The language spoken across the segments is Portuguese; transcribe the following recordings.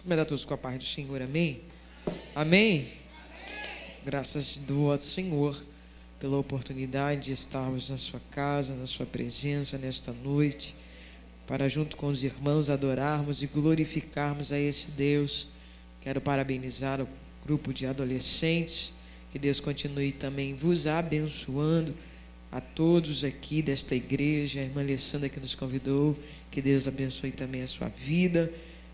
Cumprimentar todos com a paz do Senhor, amém? Amém? Graças dou ao Senhor pela oportunidade de estarmos na sua casa, na sua presença nesta noite, para junto com os irmãos adorarmos e glorificarmos a esse Deus. Quero parabenizar o grupo de adolescentes, que Deus continue também vos abençoando, a todos aqui desta igreja, a irmã Alessandra que nos convidou, que Deus abençoe também a sua vida,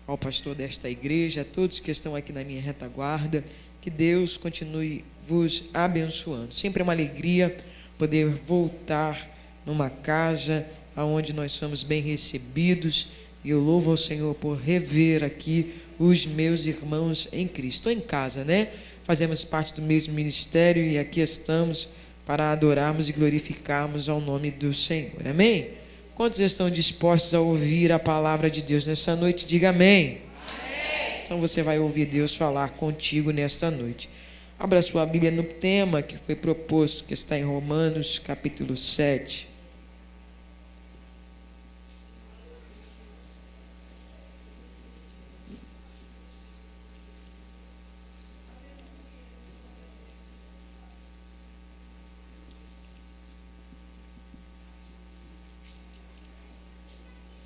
ao pastor desta igreja, a todos que estão aqui na minha retaguarda, que Deus continue vos abençoando. Sempre é uma alegria poder voltar numa casa onde nós somos bem recebidos, e eu louvo ao Senhor por rever aqui os meus irmãos em Cristo. Estou em casa, né? Fazemos parte do mesmo ministério e aqui estamos para adorarmos e glorificarmos ao nome do Senhor. Amém? Quantos estão dispostos a ouvir a palavra de Deus nessa noite? Diga amém. Amém. Então você vai ouvir Deus falar contigo nesta noite. Abra sua Bíblia no tema que foi proposto, que está em Romanos capítulo 7.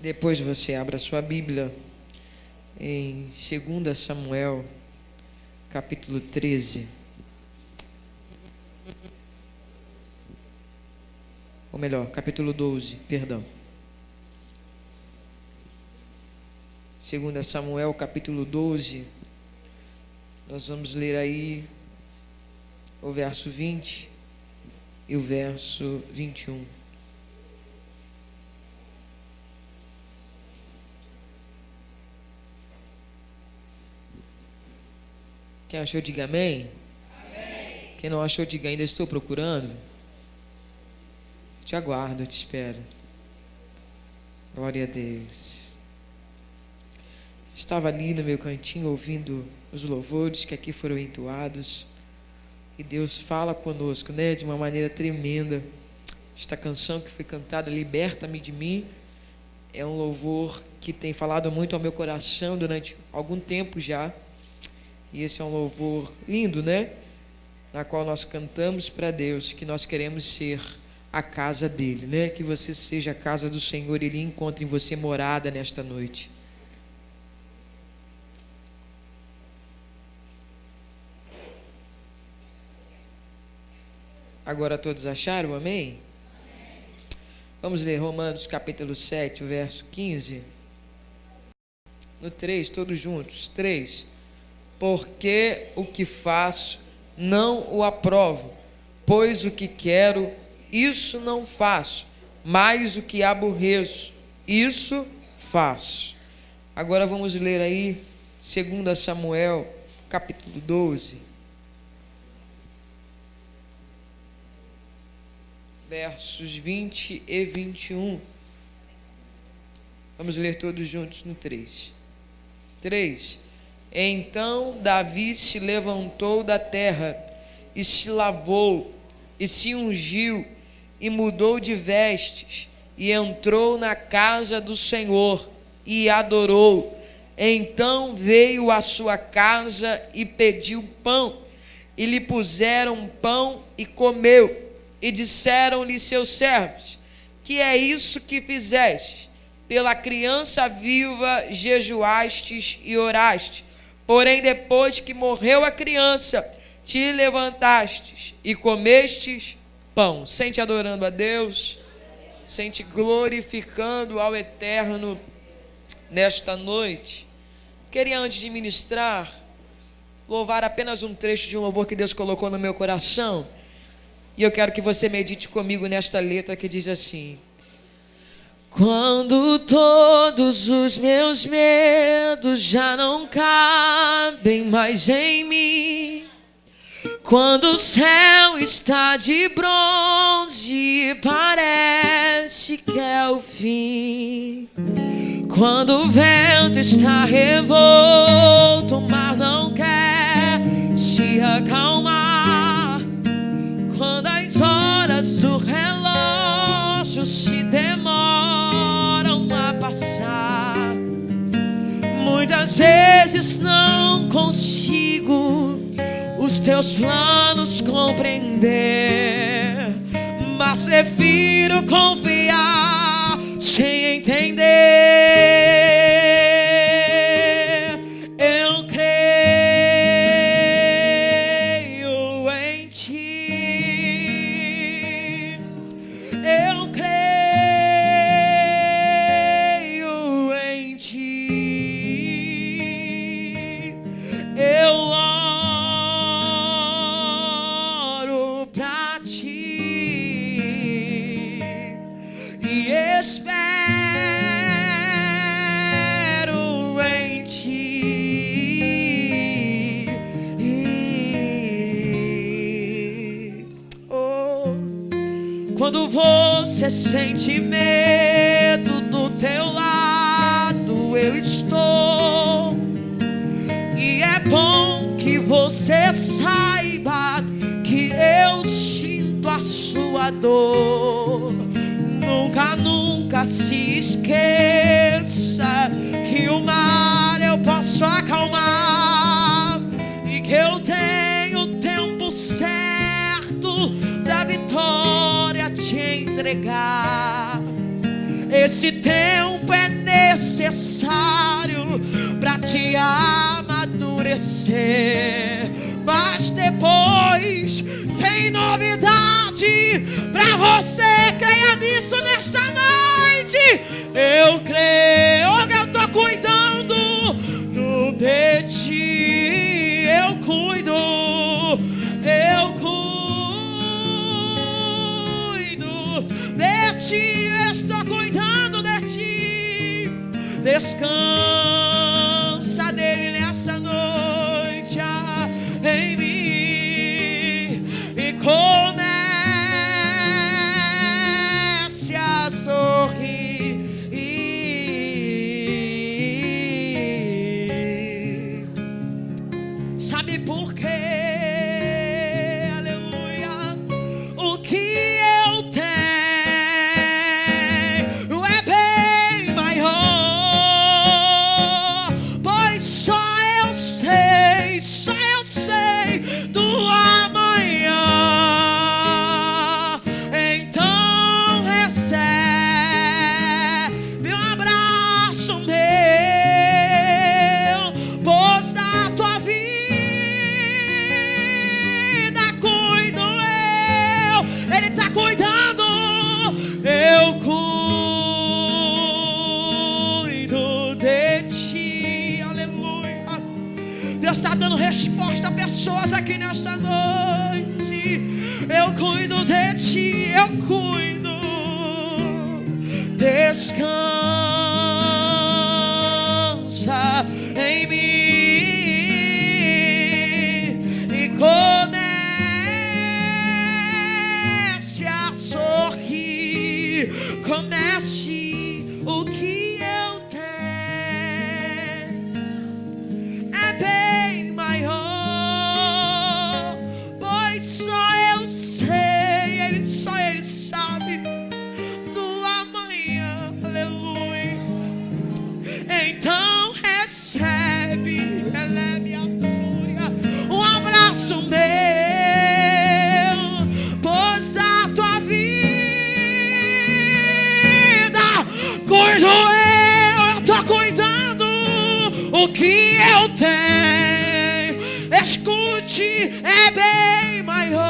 Depois você abra sua Bíblia em 2 Samuel, capítulo 13. Ou melhor, capítulo 12, perdão. 2 Samuel, capítulo 12. Nós vamos ler aí o verso 20 e o verso 21. Quem achou, diga amém. Amém. Quem não achou, diga ainda estou procurando. Te aguardo, eu te espero. Glória a Deus. Estava ali no meu cantinho ouvindo os louvores que aqui foram entoados. E Deus fala conosco, né, de uma maneira tremenda. Esta canção que foi cantada, Liberta-me de mim, é um louvor que tem falado muito ao meu coração durante algum tempo já. E esse é um louvor lindo, né? Na qual nós cantamos para Deus que nós queremos ser a casa dele, né? Que você seja a casa do Senhor e Ele encontre em você morada nesta noite. Agora todos acharam, amém? Amém. Vamos ler Romanos capítulo 7, verso 15. No 3, todos juntos. 3. Porque o que faço não o aprovo, pois o que quero, isso não faço, mas o que aborreço, isso faço. Agora vamos ler aí 2 Samuel, capítulo 12, versos 20 e 21. Vamos ler todos juntos no 3. 3. Então Davi se levantou da terra e se lavou e se ungiu e mudou de vestes e entrou na casa do Senhor e adorou. Então veio à sua casa e pediu pão, e lhe puseram pão e comeu. E disseram-lhe seus servos: que é isso que fizeste? Pela criança viva jejuastes e orastes. Porém, depois que morreu a criança, te levantastes e comestes pão. Sente adorando a Deus, sente glorificando ao Eterno nesta noite. Queria, antes de ministrar, louvar apenas um trecho de um louvor que Deus colocou no meu coração. E eu quero que você medite comigo nesta letra que diz assim: quando todos os meus medos já não cabem mais em mim, quando o céu está de bronze e parece que é o fim, quando o vento está revolto, o mar não quer se acalmar, quando as horas do relógio se demoram a passar, muitas vezes vezes não consigo os teus planos compreender, mas prefiro confiar sem entender. Eu creio em ti. Eu creio em ti. Eu oro pra ti e espero em ti. Oh, quando você sente medo, do teu lado eu estou. E é bom que você saiba que eu sinto a sua dor. Nunca, nunca se esqueça que o mar eu posso acalmar e que eu tenho o tempo certo da vitória te entregar. Esse tempo é necessário para te amadurecer, mas depois tem novidade para você. Creia nisso nesta noite. Eu creio que eu tô cuidando de ti. Eu cuido de ti. Estou cuidando de ti. Descansa nele nessa noite, em mim, e comece a sorrir. Sabe por quê? Aleluia. O que eu tenho é bem maior, pois só eu sei do amanhã. Então recebe um abraço meu, pois da tua vida cuido eu. Ele tá cuidando. Eu cuido de ti. Aleluia. Deus está dando resposta a pessoas aqui nesta noite. Eu cuido de ti. Eu cuido. Descansa em mim e comece a sorrir. Comece. O que eu tenho é bem maior, pois só eu sei, só ele sabe do amanhã. Aleluia. Então recebe, eleve a súria, um abraço meu, pois da tua vida cuido eu tô cuidando. O que eu tenho, escute, é bem maior,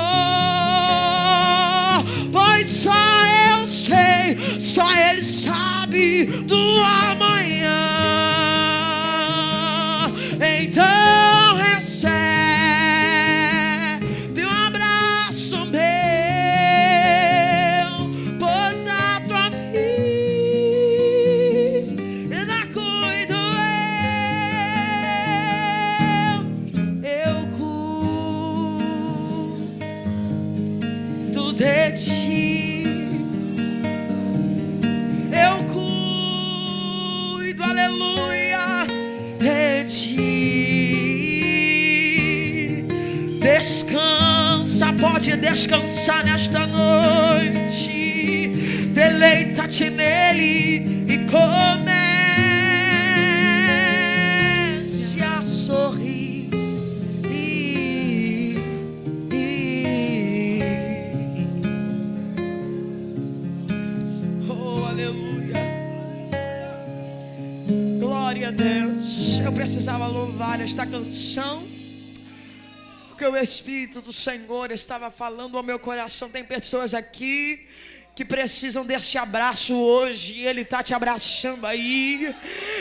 pois só eu sei, só ele sabe do amanhã. Então recebe um abraço meu, pois da tua vida cuido eu cuido de ti. Eu cuido, aleluia, de ti. Descansa, pode descansar nesta noite. Deleita-te nele e comece a precisava louvar esta canção, porque o Espírito do Senhor estava falando ao meu coração. Tem pessoas aqui que precisam desse abraço hoje. Ele está te abraçando aí.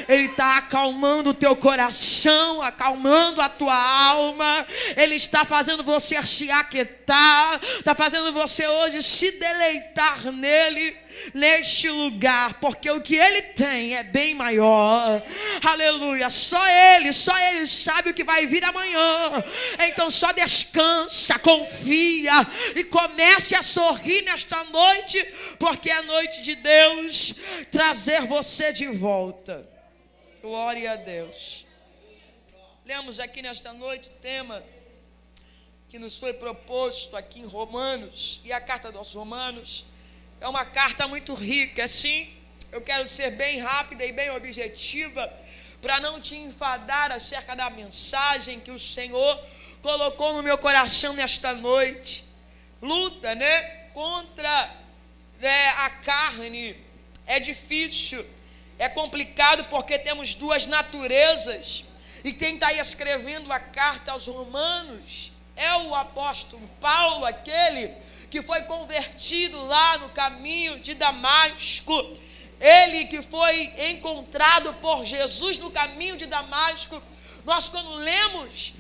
Ele está acalmando o teu coração, acalmando a tua alma. Ele está fazendo você se aquietar, está fazendo você hoje se deleitar nele, neste lugar, porque o que ele tem é bem maior. Aleluia. Só ele sabe o que vai vir amanhã. Então só descansa, confia e comece a sorrir nesta noite, porque é noite de Deus trazer você de volta. Glória a Deus. Lemos aqui nesta noite o tema que nos foi proposto aqui em Romanos, e a carta dos Romanos é uma carta muito rica. Assim, eu quero ser bem rápida e bem objetiva, para não te enfadar acerca da mensagem que o Senhor colocou no meu coração nesta noite. Luta, contra a carne é difícil, é complicado, porque temos duas naturezas. E quem está aí escrevendo a carta aos Romanos é o apóstolo Paulo, aquele que foi convertido lá no caminho de Damasco. Ele que foi encontrado por Jesus no caminho de Damasco. Nós, quando lemos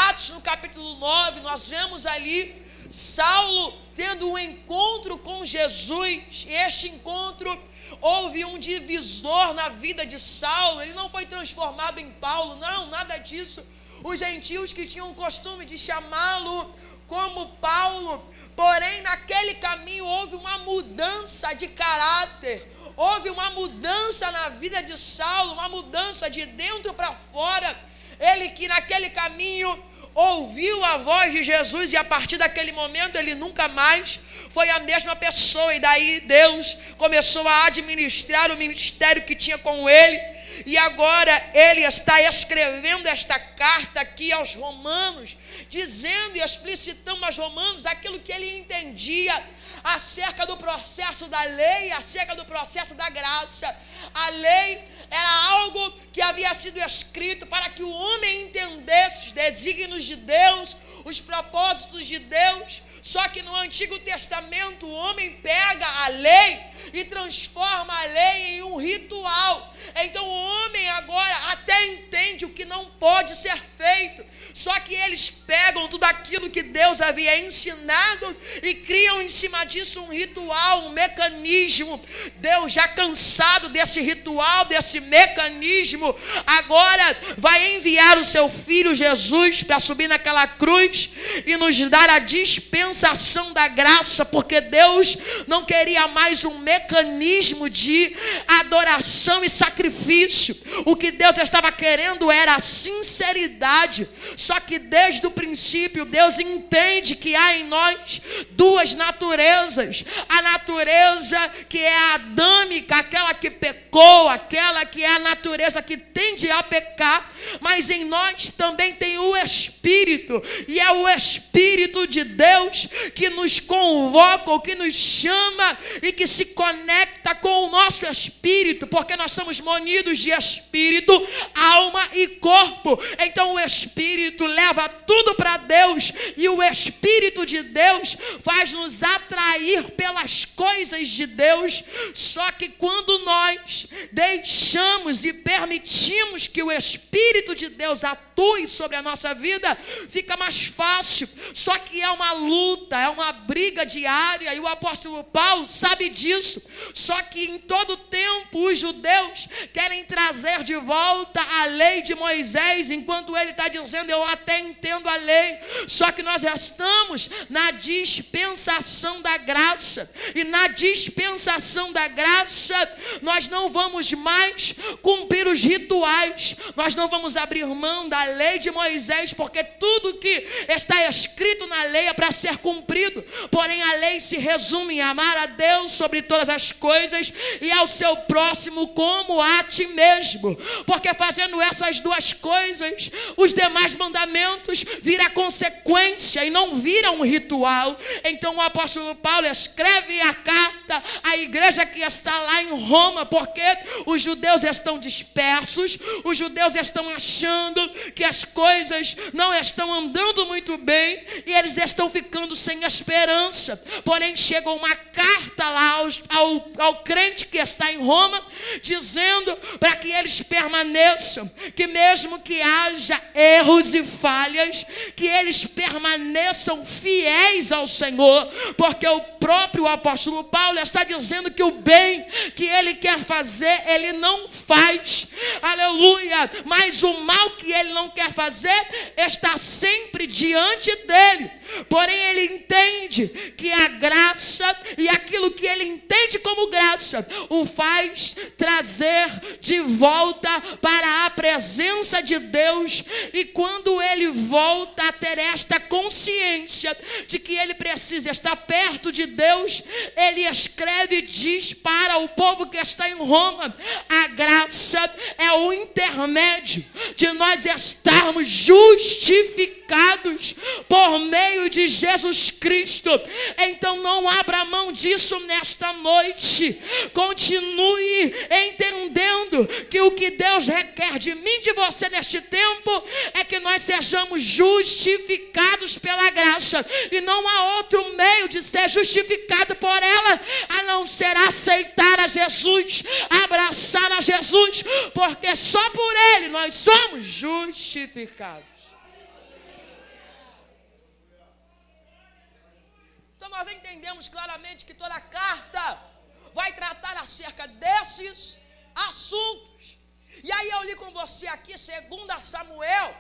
Atos no capítulo 9, nós vemos ali Saulo tendo um encontro com Jesus. E este encontro, houve um divisor na vida de Saulo. Ele não foi transformado em Paulo, não, nada disso. Os gentios que tinham o costume de chamá-lo como Paulo, porém naquele caminho houve uma mudança de caráter, houve uma mudança na vida de Saulo, uma mudança de dentro para fora. Ele que naquele caminho ouviu a voz de Jesus, e a partir daquele momento ele nunca mais foi a mesma pessoa. E daí Deus começou a administrar o ministério que tinha com ele. E agora ele está escrevendo esta carta aqui aos Romanos, dizendo e explicitando aos Romanos aquilo que ele entendia acerca do processo da lei, acerca do processo da graça. A lei era algo que havia sido escrito para que o homem entendesse os desígnios de Deus, os propósitos de Deus. Só que no Antigo Testamento o homem pega a lei e transforma a lei em um ritual. Então o homem agora até entende o que não pode ser feito, só que eles pegam tudo aquilo que Deus havia ensinado e criam em cima disso um ritual, um mecanismo. Deus, já cansado desse ritual, desse mecanismo, agora vai enviar o seu Filho Jesus para subir naquela cruz e nos dar a dispensação da graça, porque Deus não queria mais um mecanismo de adoração e sacrifício. O que Deus estava querendo era a sinceridade. Só que desde o princípio Deus entende que há em nós duas naturezas: a natureza que é adâmica, aquela que pecou, aquela que é a natureza que tende a pecar, mas em nós também tem o Espírito, e é o Espírito de Deus que nos convoca, ou que nos chama e que se conecta com o nosso espírito, porque nós somos munidos de espírito, alma e corpo. Então o Espírito leva tudo para Deus, e o Espírito de Deus faz nos atrair pelas coisas de Deus. Só que quando nós deixamos e permitimos que o Espírito de Deus atue sobre a nossa vida, fica mais fácil. Só que é uma luta, é uma briga diária, e o apóstolo Paulo sabe disso. Só que em todo tempo os judeus querem trazer de volta a lei de Moisés, enquanto ele está dizendo: eu até entendo a lei, só que nós estamos na dispensação da graça, e na dispensação da graça nós não vamos mais cumprir os rituais, nós não vamos abrir mão da lei de Moisés, porque tudo que está escrito na lei é para ser cumprido. Porém, a lei se resume em amar a Deus sobre todas as coisas e ao seu próximo como a ti mesmo. Porque fazendo essas duas coisas, os demais mandamentos viram consequência e não viram um ritual. Então o apóstolo Paulo escreve a carta à igreja que está lá em Roma, porque os judeus estão dispersos, os judeus estão achando que as coisas não estão andando muito bem e eles estão ficando sem esperança. Porém, chega uma carta lá ao crente que está em Roma, dizendo para que eles permaneçam, que mesmo que haja erros e falhas, que eles permaneçam fiéis ao Senhor, porque o próprio apóstolo Paulo está dizendo que o bem que ele quer fazer, ele não faz, aleluia, mas o mal que ele não quer fazer está sempre diante dele. Porém, ele entende que a graça e aquilo que ele entende como graça o faz trazer de volta para a presença de Deus. E quando ele volta a ter esta consciência de que ele precisa estar perto de Deus, ele escreve e diz para o povo que está em Roma: a graça é o intermédio de nós estarmos justificados por meio de Jesus Cristo. Então não abra mão disso nesta noite. Continue entendendo que o que Deus requer de mim e de você neste tempo é que nós sejamos justificados pela graça, e não há outro meio de ser justificado por ela a não ser aceitar a Jesus, abraçar a Jesus, porque só por ele nós somos justificados. Então nós entendemos claramente que toda carta vai tratar acerca desses assuntos. E aí eu li com você aqui 2 Samuel,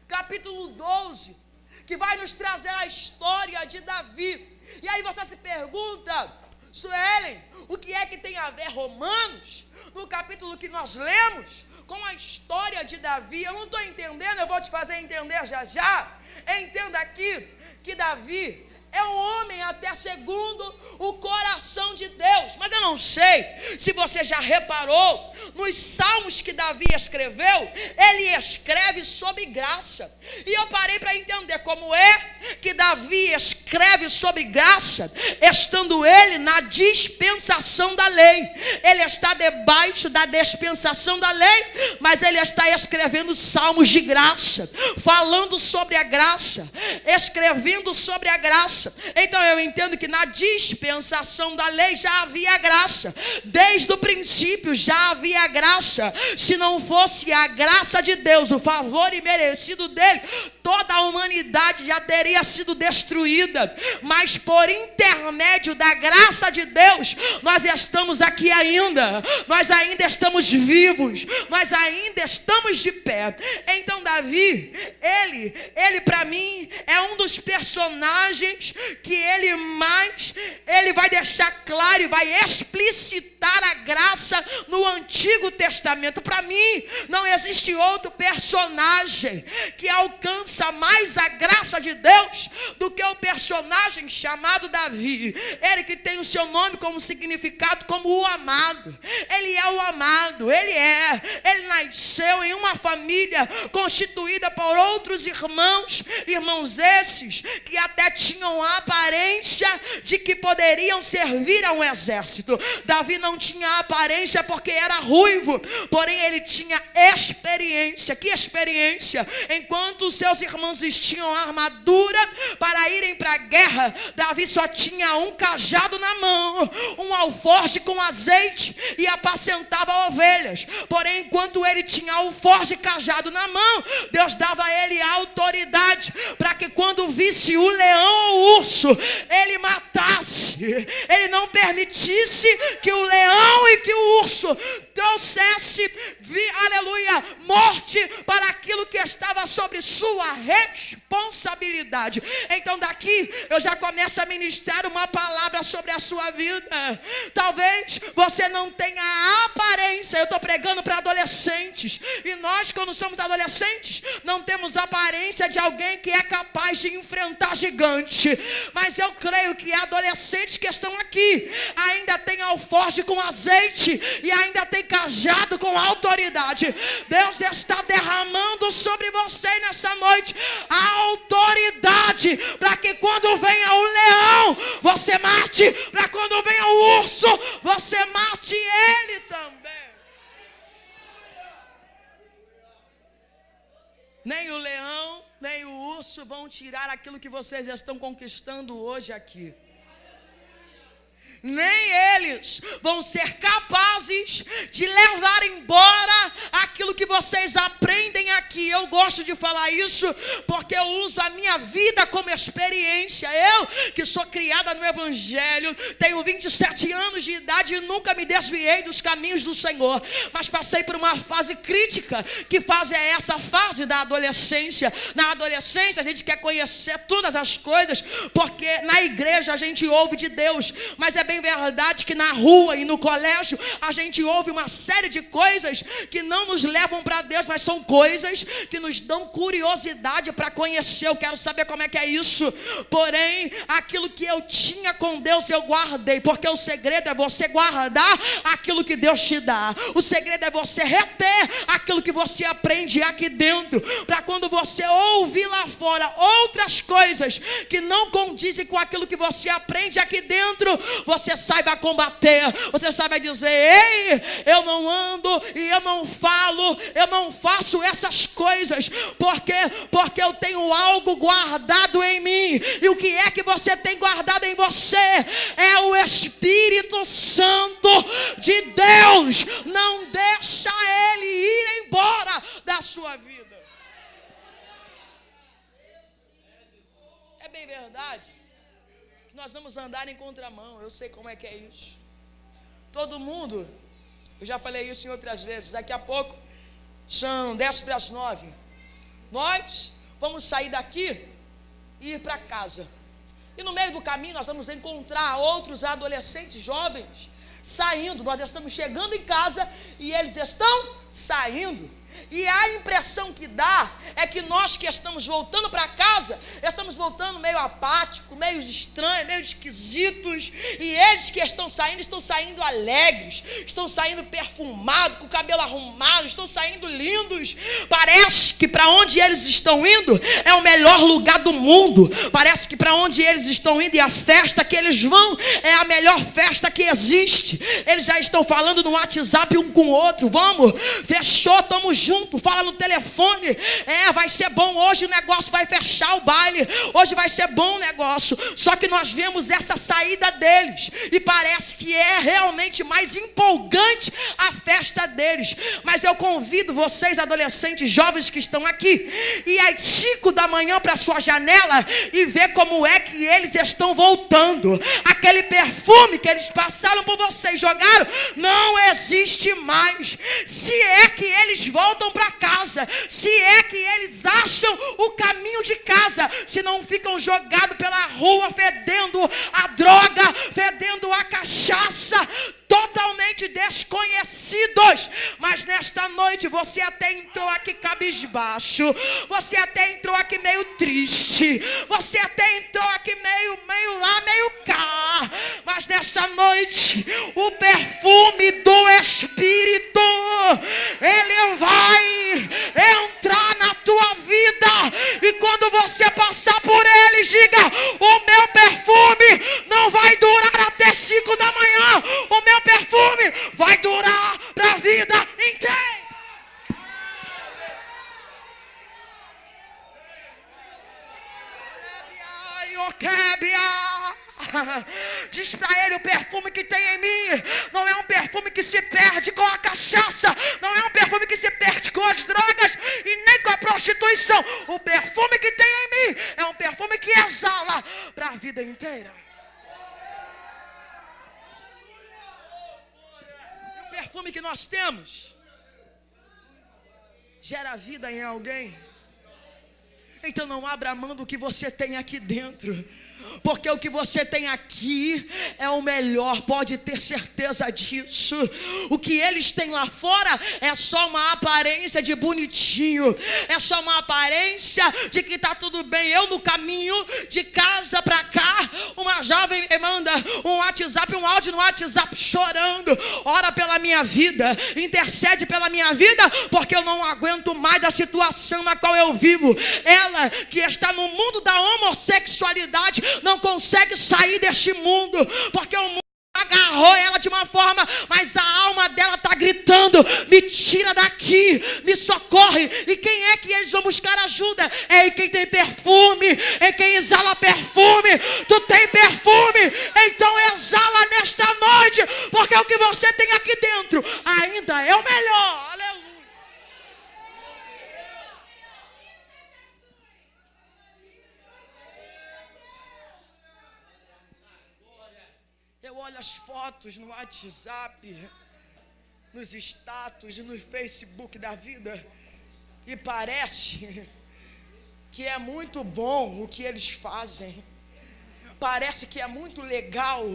capítulo 12, que vai nos trazer a história de Davi. E aí você se pergunta: Suelen, o que é que tem a ver Romanos, no capítulo que nós lemos, com a história de Davi? Eu não estou entendendo, eu vou te fazer entender já já. Entenda aqui que Davi é um homem até segundo o coração de Deus. Mas eu não sei se você já reparou, nos salmos que Davi escreveu, ele escreve sobre graça. E eu parei para entender como é que Davi escreve sobre graça, estando ele na dispensação da lei. Ele está debaixo da dispensação da lei, mas ele está escrevendo salmos de graça, falando sobre a graça, escrevendo sobre a graça. Então eu entendo que na dispensação da lei já havia graça. Desde o princípio já havia graça. Se não fosse a graça de Deus, o favor imerecido dele, toda a humanidade já teria sido destruída. Mas por intermédio da graça de Deus, nós estamos aqui ainda. Nós ainda estamos vivos. Nós ainda estamos de pé. Então Davi, ele para mim é um dos personagens que ele vai deixar claro e vai explicitar a graça no Antigo Testamento. Para mim, não existe outro personagem que alcança mais a graça de Deus do que o personagem chamado Davi. Ele que tem o seu nome como significado como o amado. Ele é o amado, ele nasceu em uma família constituída por outros irmãos esses que até tinham a aparência de que poderiam servir a um exército. Davi não tinha aparência porque era ruivo, porém ele tinha experiência. Que experiência? Enquanto os seus irmãos tinham armadura para irem para a guerra, Davi só tinha um cajado na mão, um alforje com azeite, e apacentava ovelhas. Porém, enquanto ele tinha alforje e cajado na mão, Deus dava a ele autoridade para que quando visse o leão ou o urso, ele matasse. Ele não permitisse que o leão e que o urso trouxesse aleluia, morte para aquilo que estava sobre sua responsabilidade. Então daqui eu já começo a ministrar uma palavra sobre a sua vida. Talvez você não tenha a aparência, eu estou pregando para adolescentes, e nós, quando somos adolescentes, não temos a aparência de alguém que é capaz de enfrentar gigante. Mas eu creio que adolescentes que estão aqui ainda tem alforje com azeite e ainda tem cajado com autoridade. Deus está derramando sobre você nessa noite a autoridade para que quando venha o leão você mate, para quando venha o urso você mate ele também. Nem o leão, nem o urso vão tirar aquilo que vocês estão conquistando hoje aqui. Nem eles vão ser capazes de levar embora aquilo que vocês aprendem aqui. Eu gosto de falar isso porque eu uso a minha vida como experiência. Eu, que sou criada no Evangelho, tenho 27 anos de idade e nunca me desviei dos caminhos do Senhor. Mas passei por uma fase crítica. Que fase é essa? Fase da adolescência. Na adolescência a gente quer conhecer todas as coisas, porque na igreja a gente ouve de Deus, mas é bem verdade que na rua e no colégio a gente ouve uma série de coisas que não nos levam para Deus, mas são coisas que nos dão curiosidade para conhecer. Eu quero saber como é que é isso. Porém, aquilo que eu tinha com Deus eu guardei, porque o segredo é você guardar aquilo que Deus te dá. O segredo é você reter aquilo que você aprende aqui dentro, para quando você ouvir lá fora outras coisas que não condizem com aquilo que você aprende aqui dentro, você saiba combater, você saiba dizer: ei, eu não ando e eu não falo, eu não faço essas coisas, porque eu tenho algo guardado em mim. E o que é que você tem guardado em você? É o Espírito Santo de Deus. Não deixa ele ir embora da sua vida. É bem verdade que nós vamos andar em contramão. Eu sei como é que é isso. Todo mundo, eu já falei isso em outras vezes, daqui a pouco são 10:50. Nós vamos sair daqui e ir para casa. E no meio do caminho nós vamos encontrar outros adolescentes jovens saindo. Nós estamos chegando em casa e eles estão saindo. E a impressão que dá é que nós que estamos voltando para casa, estamos voltando meio apáticos, meio estranhos, meio esquisitos. E eles que estão saindo alegres, estão saindo perfumados, com o cabelo arrumado, estão saindo lindos. Parece que para onde eles estão indo é o melhor lugar do mundo. Parece que para onde eles estão indo e a festa que eles vão é a melhor festa que existe. Eles já estão falando no WhatsApp um com o outro: vamos, fechou, estamos junto, fala no telefone, vai ser bom hoje, o negócio vai fechar o baile, hoje vai ser bom o negócio. Só que nós vemos essa saída deles e parece que é realmente mais empolgante a festa deles. Mas eu convido vocês, adolescentes jovens que estão aqui, e às 5 da manhã para sua janela e ver como é que eles estão voltando. Aquele perfume que eles passaram por vocês, jogaram, não existe mais. Se é que eles voltam para casa, se é que eles acham o caminho de casa, se não ficam jogados pela rua fedendo a droga, fedendo a cachaça, totalmente desconhecidos. Mas nesta noite você até entrou aqui cabisbaixo, você até entrou aqui meio triste, você até entrou aqui meio lá, meio cá. Mas nesta noite o perfume do Espírito, ele vai entrar na tua vida, e quando você passar por ele, diga: o meu perfume não vai durar até 5 da manhã, o meu perfume vai durar para a vida inteira. Diz para ele: o perfume que tem em mim não é um perfume que se perde com a cachaça, não é um perfume que se perde com as drogas e nem com a prostituição. O perfume que tem em mim é um perfume que exala para a vida inteira. O perfume que nós temos gera vida em alguém. Então não abra mão do que você tem aqui dentro, porque o que você tem aqui é o melhor, pode ter certeza disso. O que eles têm lá fora é só uma aparência de bonitinho, é só uma aparência de que está tudo bem. Eu no caminho de casa para cá, uma jovem me manda um WhatsApp, um áudio no WhatsApp chorando, ora pela minha vida, intercede pela minha vida, porque eu não aguento mais a situação na qual eu vivo. Ela que está no mundo da homossexualidade não consegue sair deste mundo, porque o mundo agarrou ela de uma forma, mas a alma dela está gritando: me tira daqui, me socorre. E quem é que eles vão buscar ajuda? É em quem tem perfume, é quem exala perfume. Tu tem perfume, então exala nesta noite, porque o que você tem aqui dentro ainda é o melhor. Aleluia. Eu olho as fotos no WhatsApp, nos status, no Facebook da vida, e parece que é muito bom o que eles fazem. Parece que é muito legal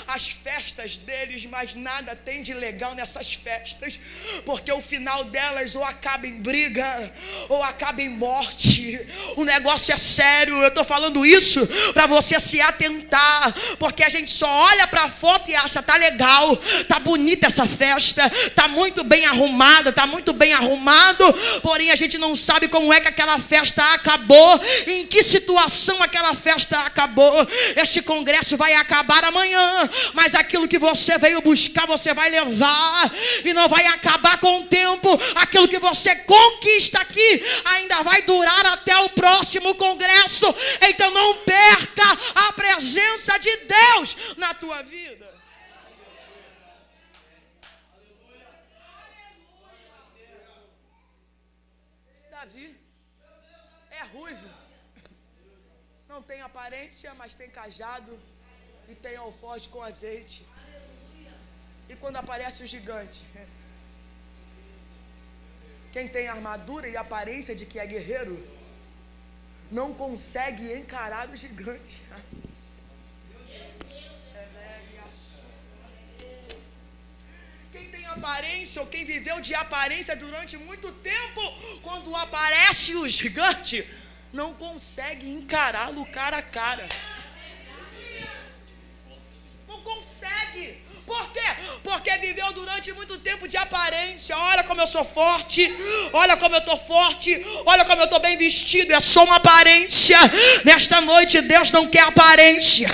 as festas deles, mas nada tem de legal nessas festas, porque o final delas ou acaba em briga, ou acaba em morte. O negócio é sério, eu estou falando isso para você se atentar, porque a gente só olha para a foto e acha: tá legal, tá bonita essa festa, tá muito bem arrumada, tá muito bem arrumado, porém a gente não sabe como é que aquela festa acabou, em que situação aquela festa acabou. Este congresso vai acabar amanhã, mas aquilo que você veio buscar, você vai levar, e não vai acabar com o tempo. Aquilo que você conquista aqui ainda vai durar até o próximo congresso. Então não perca a presença de Deus na tua vida. Davi é ruivo, não tem aparência, mas tem cajado e tem alforje com azeite. E quando aparece o gigante, quem tem armadura e aparência de que é guerreiro, não consegue encarar o gigante. Quem tem aparência, ou quem viveu de aparência durante muito tempo, quando aparece o gigante, não consegue encará-lo cara a cara. Não consegue. Por quê? Porque viveu durante muito tempo de aparência. Olha como eu sou forte, olha como eu estou forte, olha como eu estou bem vestido. É só uma aparência. Nesta noite Deus não quer aparência.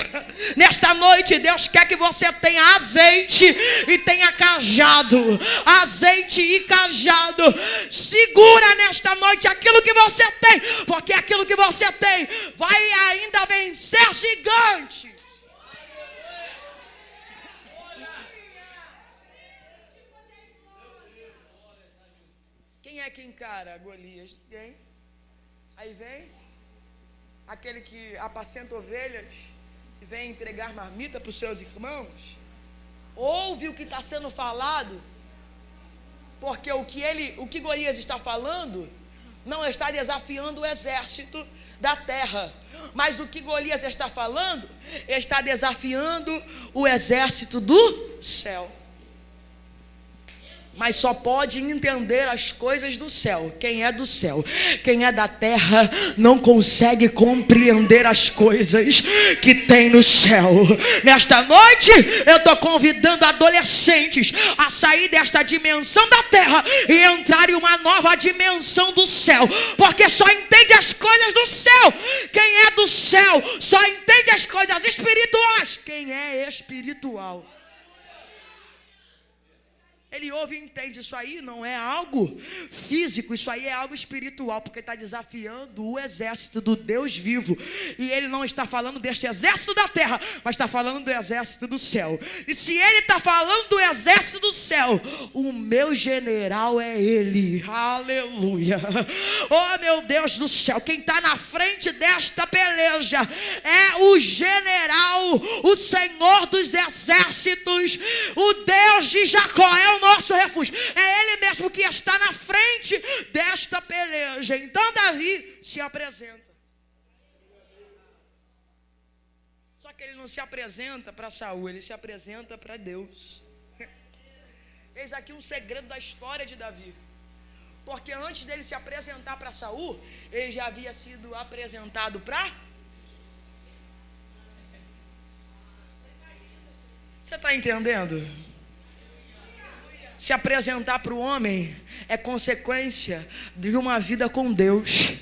Nesta noite Deus quer que você tenha azeite e tenha cajado. Azeite e cajado. Segura nesta noite aquilo que você tem, porque aquilo que você tem vai ainda vencer gigante. Quem é que encara Golias? Ninguém. Aí vem aquele que apacenta ovelhas e vem entregar marmita para os seus irmãos. Ouve o que está sendo falado, porque o que Golias está falando não está desafiando o exército da terra, mas o que Golias está falando está desafiando o exército do céu. Mas só pode entender as coisas do céu quem é do céu. Quem é da terra não consegue compreender as coisas que tem no céu. Nesta noite eu estou convidando adolescentes a sair desta dimensão da terra e entrar em uma nova dimensão do céu, porque só entende as coisas do céu quem é do céu. Só entende as coisas espirituais quem é espiritual. Ele ouve e entende, isso aí não é algo físico, isso aí é algo espiritual, porque está desafiando o exército do Deus vivo. E ele não está falando deste exército da terra, mas está falando do exército do céu. E se ele está falando do exército do céu, o meu general é ele. Aleluia. Oh meu Deus do céu, quem está na frente desta peleja é o general, o Senhor dos exércitos, o Deus de Jacó, é o o nosso refúgio. É Ele mesmo que está na frente desta peleja. Então Davi se apresenta. Só que ele não se apresenta para Saul, ele se apresenta para Deus. Eis aqui um segredo da história de Davi. Porque antes dele se apresentar para Saul, ele já havia sido apresentado para... Você está entendendo? Se apresentar para o homem é consequência de uma vida com Deus,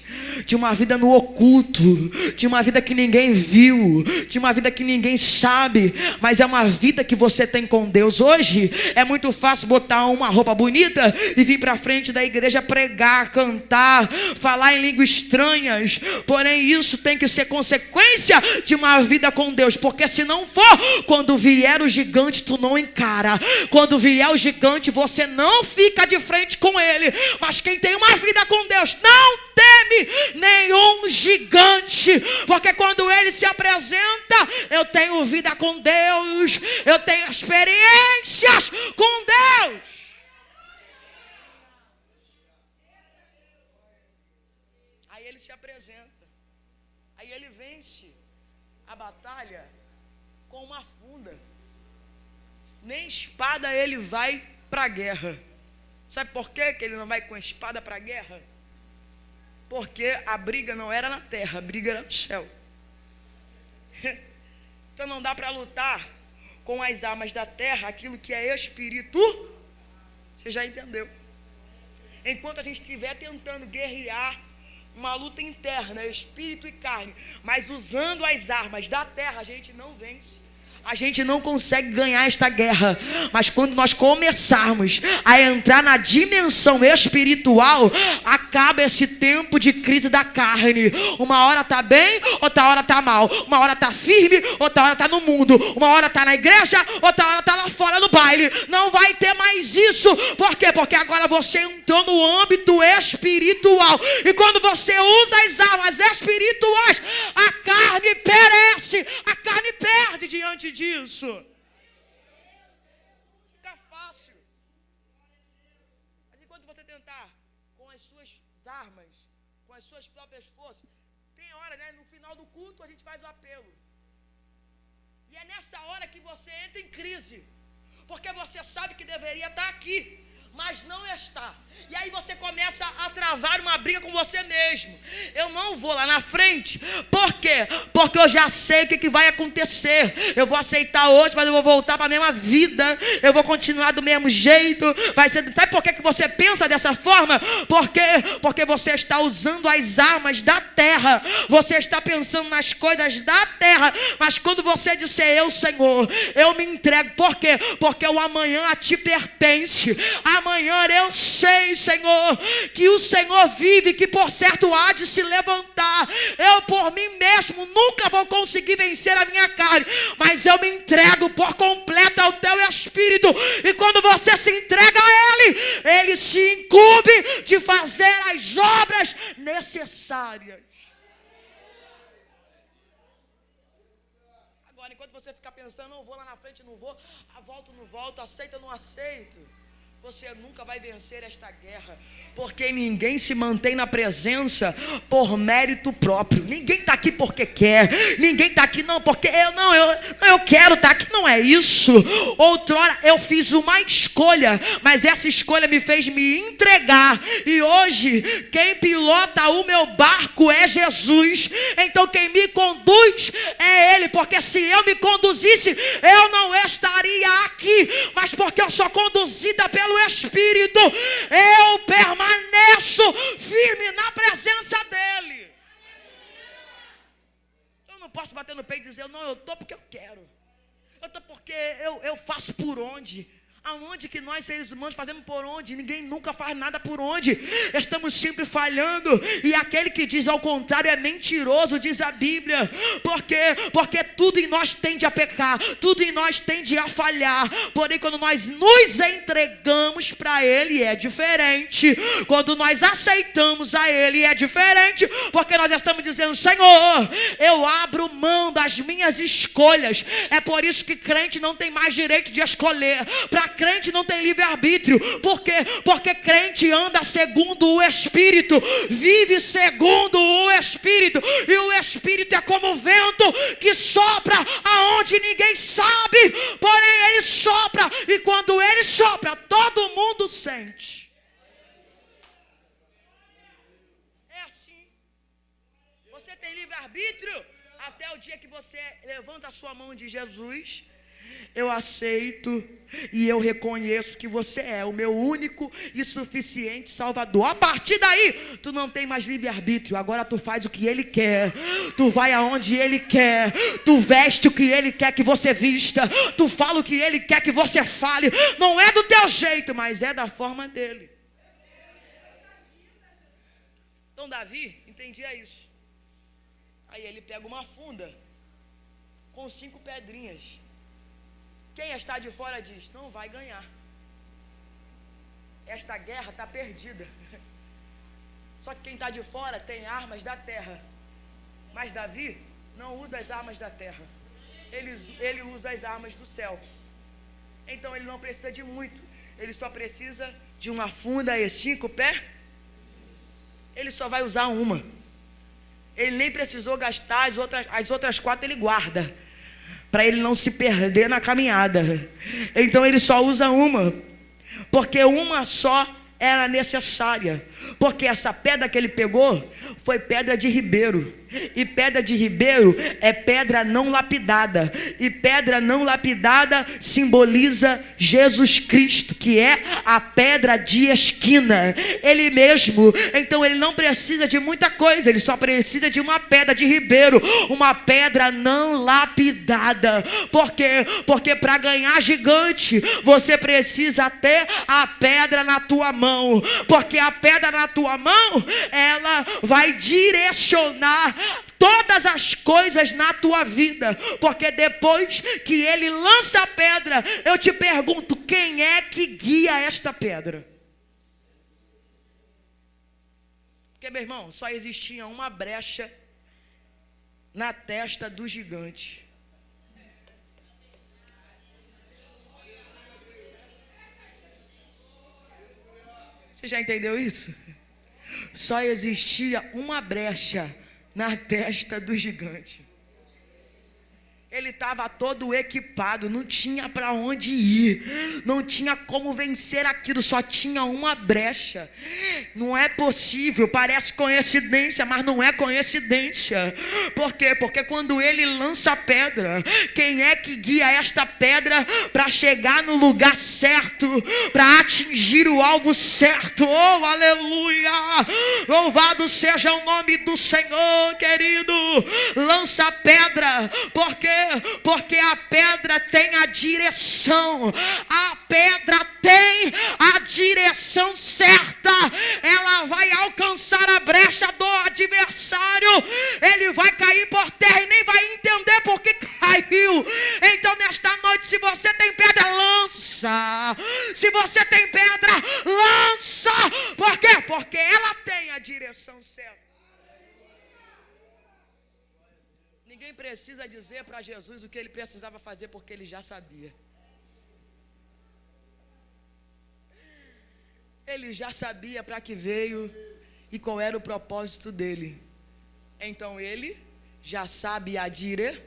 de uma vida no oculto, de uma vida que ninguém viu, de uma vida que ninguém sabe, mas é uma vida que você tem com Deus. Hoje é muito fácil botar uma roupa bonita e vir para frente da igreja pregar, cantar, falar em línguas estranhas, porém isso tem que ser consequência de uma vida com Deus, porque se não for, quando vier o gigante tu não encara, quando vier o gigante você não fica de frente com ele, mas quem tem uma vida com Deus não teme nenhum gigante, porque quando ele se apresenta, eu tenho vida com Deus, eu tenho experiências com Deus. Aí ele se apresenta, aí ele vence a batalha com uma funda. Nem espada ele vai para a guerra. Sabe por quê que ele não vai com a espada para a guerra? Porque a briga não era na terra, a briga era no céu. Então não dá para lutar com as armas da terra, aquilo que é espírito. Você já entendeu? Enquanto a gente estiver tentando guerrear uma luta interna, espírito e carne, mas usando as armas da terra, a gente não vence. A gente não consegue ganhar esta guerra, mas quando nós começarmos a entrar na dimensão espiritual, acaba esse tempo de crise da carne. Uma hora está bem, outra hora está mal. Uma hora está firme, outra hora está no mundo. Uma hora está na igreja, outra hora está lá fora no baile. Não vai ter mais isso. Por quê? Porque agora você entrou no âmbito espiritual. E quando você usa as armas espirituais, a carne perece, a carne perde diante disso. Fica fácil. Mas enquanto você tentar com as suas armas, com as suas próprias forças, tem hora, né? No final do culto a gente faz o apelo. E é nessa hora que você entra em crise. Porque você sabe que deveria estar aqui, mas não está. E aí você começa a travar uma briga com você mesmo. Eu não vou lá na frente. Por quê? Porque eu já sei o que vai acontecer. Eu vou aceitar hoje, mas eu vou voltar para a mesma vida. Eu vou continuar do mesmo jeito. Vai ser... Sabe por que você pensa dessa forma? Porque você está usando as armas da terra. Você está pensando nas coisas da terra. Mas quando você disser, eu, Senhor, eu me entrego. Por quê? Porque o amanhã a ti pertence. Amanhã eu sei, Senhor, que o Senhor vive, que por certo há de se levantar. Eu por mim mesmo nunca vou conseguir vencer a minha carne, mas eu me entrego por completo ao teu Espírito. E quando você se entrega a Ele, Ele se incumbe de fazer as obras necessárias. Agora, enquanto você ficar pensando, não vou lá na frente, não vou, volto, não volto, aceito, não aceito, você nunca vai vencer esta guerra, porque ninguém se mantém na presença por mérito próprio. Ninguém está aqui porque quer, ninguém está aqui não porque eu quero estar aqui, não é isso. Outrora eu fiz uma escolha, mas essa escolha me fez me entregar, e hoje quem pilota o meu barco é Jesus. Então quem me conduz é Ele, porque se eu me conduzisse, eu não estaria aqui, mas porque eu sou conduzida pelo Espírito, eu permaneço firme na presença dEle. Eu não posso bater no peito e dizer, não, eu estou porque eu quero, eu estou porque eu faço por onde. Aonde que nós seres humanos fazemos por onde? Ninguém nunca faz nada por onde. Estamos sempre falhando. E aquele que diz ao contrário é mentiroso, diz a Bíblia. Por quê? Porque tudo em nós tende a pecar, tudo em nós tende a falhar. Porém, quando nós nos entregamos para Ele, é diferente. Quando nós aceitamos a Ele, é diferente. Porque nós estamos dizendo, Senhor, eu abro mão das minhas escolhas. É por isso que crente não tem mais direito de escolher. Para crente não tem livre-arbítrio. Por quê? Porque crente anda segundo o Espírito, vive segundo o Espírito, e o Espírito é como o vento que sopra aonde ninguém sabe, porém ele sopra, e quando ele sopra, todo mundo sente. É assim. Você tem livre-arbítrio até o dia que você levanta a sua mão e diz: Jesus, eu aceito e eu reconheço que você é o meu único e suficiente Salvador. A partir daí, tu não tem mais livre-arbítrio. Agora tu faz o que Ele quer, tu vai aonde Ele quer, tu veste o que Ele quer que você vista, tu fala o que Ele quer que você fale. Não é do teu jeito, mas é da forma dele. Então Davi entendia isso. Aí ele pega uma funda com 5 pedrinhas. Quem está de fora diz: não vai ganhar. Esta guerra está perdida. Só que quem está de fora tem armas da terra. Mas Davi não usa as armas da terra. Ele usa as armas do céu. Então ele não precisa de muito. Ele só precisa de uma funda e 5 pés. Ele só vai usar uma. Ele nem precisou gastar as outras 4, ele guarda, para ele não se perder na caminhada. Então ele só usa uma, porque uma só era necessária. Porque essa pedra que ele pegou foi pedra de ribeiro. E pedra de ribeiro é pedra não lapidada. E pedra não lapidada simboliza Jesus Cristo, que é a pedra de esquina. Ele mesmo. Então ele não precisa de muita coisa. Ele só precisa de uma pedra de ribeiro. Uma pedra não lapidada. Por quê? Porque para ganhar gigante, você precisa ter a pedra na tua mão. Porque a pedra na tua mão, ela vai direcionar todas as coisas na tua vida. Porque depois que ele lança a pedra, eu te pergunto: quem é que guia esta pedra? Porque, meu irmão, só existia uma brecha na testa do gigante. Você já entendeu isso? Só existia uma brecha na testa do gigante. Ele estava todo equipado, não tinha para onde ir, não tinha como vencer aquilo, só tinha uma brecha. Não é possível, parece coincidência, mas não é coincidência. Por quê? Porque quando ele lança a pedra, quem é que guia esta pedra para chegar no lugar certo, para atingir o alvo certo? Oh, aleluia! Louvado seja o nome do Senhor, querido. Lança a pedra, porque a pedra tem a direção. A pedra tem a direção certa. Ela vai alcançar a brecha do adversário. Ele vai cair por terra e nem vai entender por que caiu. Então nesta noite, se você tem pedra, lança. Se você tem pedra, lança. Por quê? Porque ela tem a direção certa. Ninguém precisa dizer para Jesus o que ele precisava fazer, porque ele já sabia. Ele já sabia para que veio e qual era o propósito dele. Então ele já sabe a direção.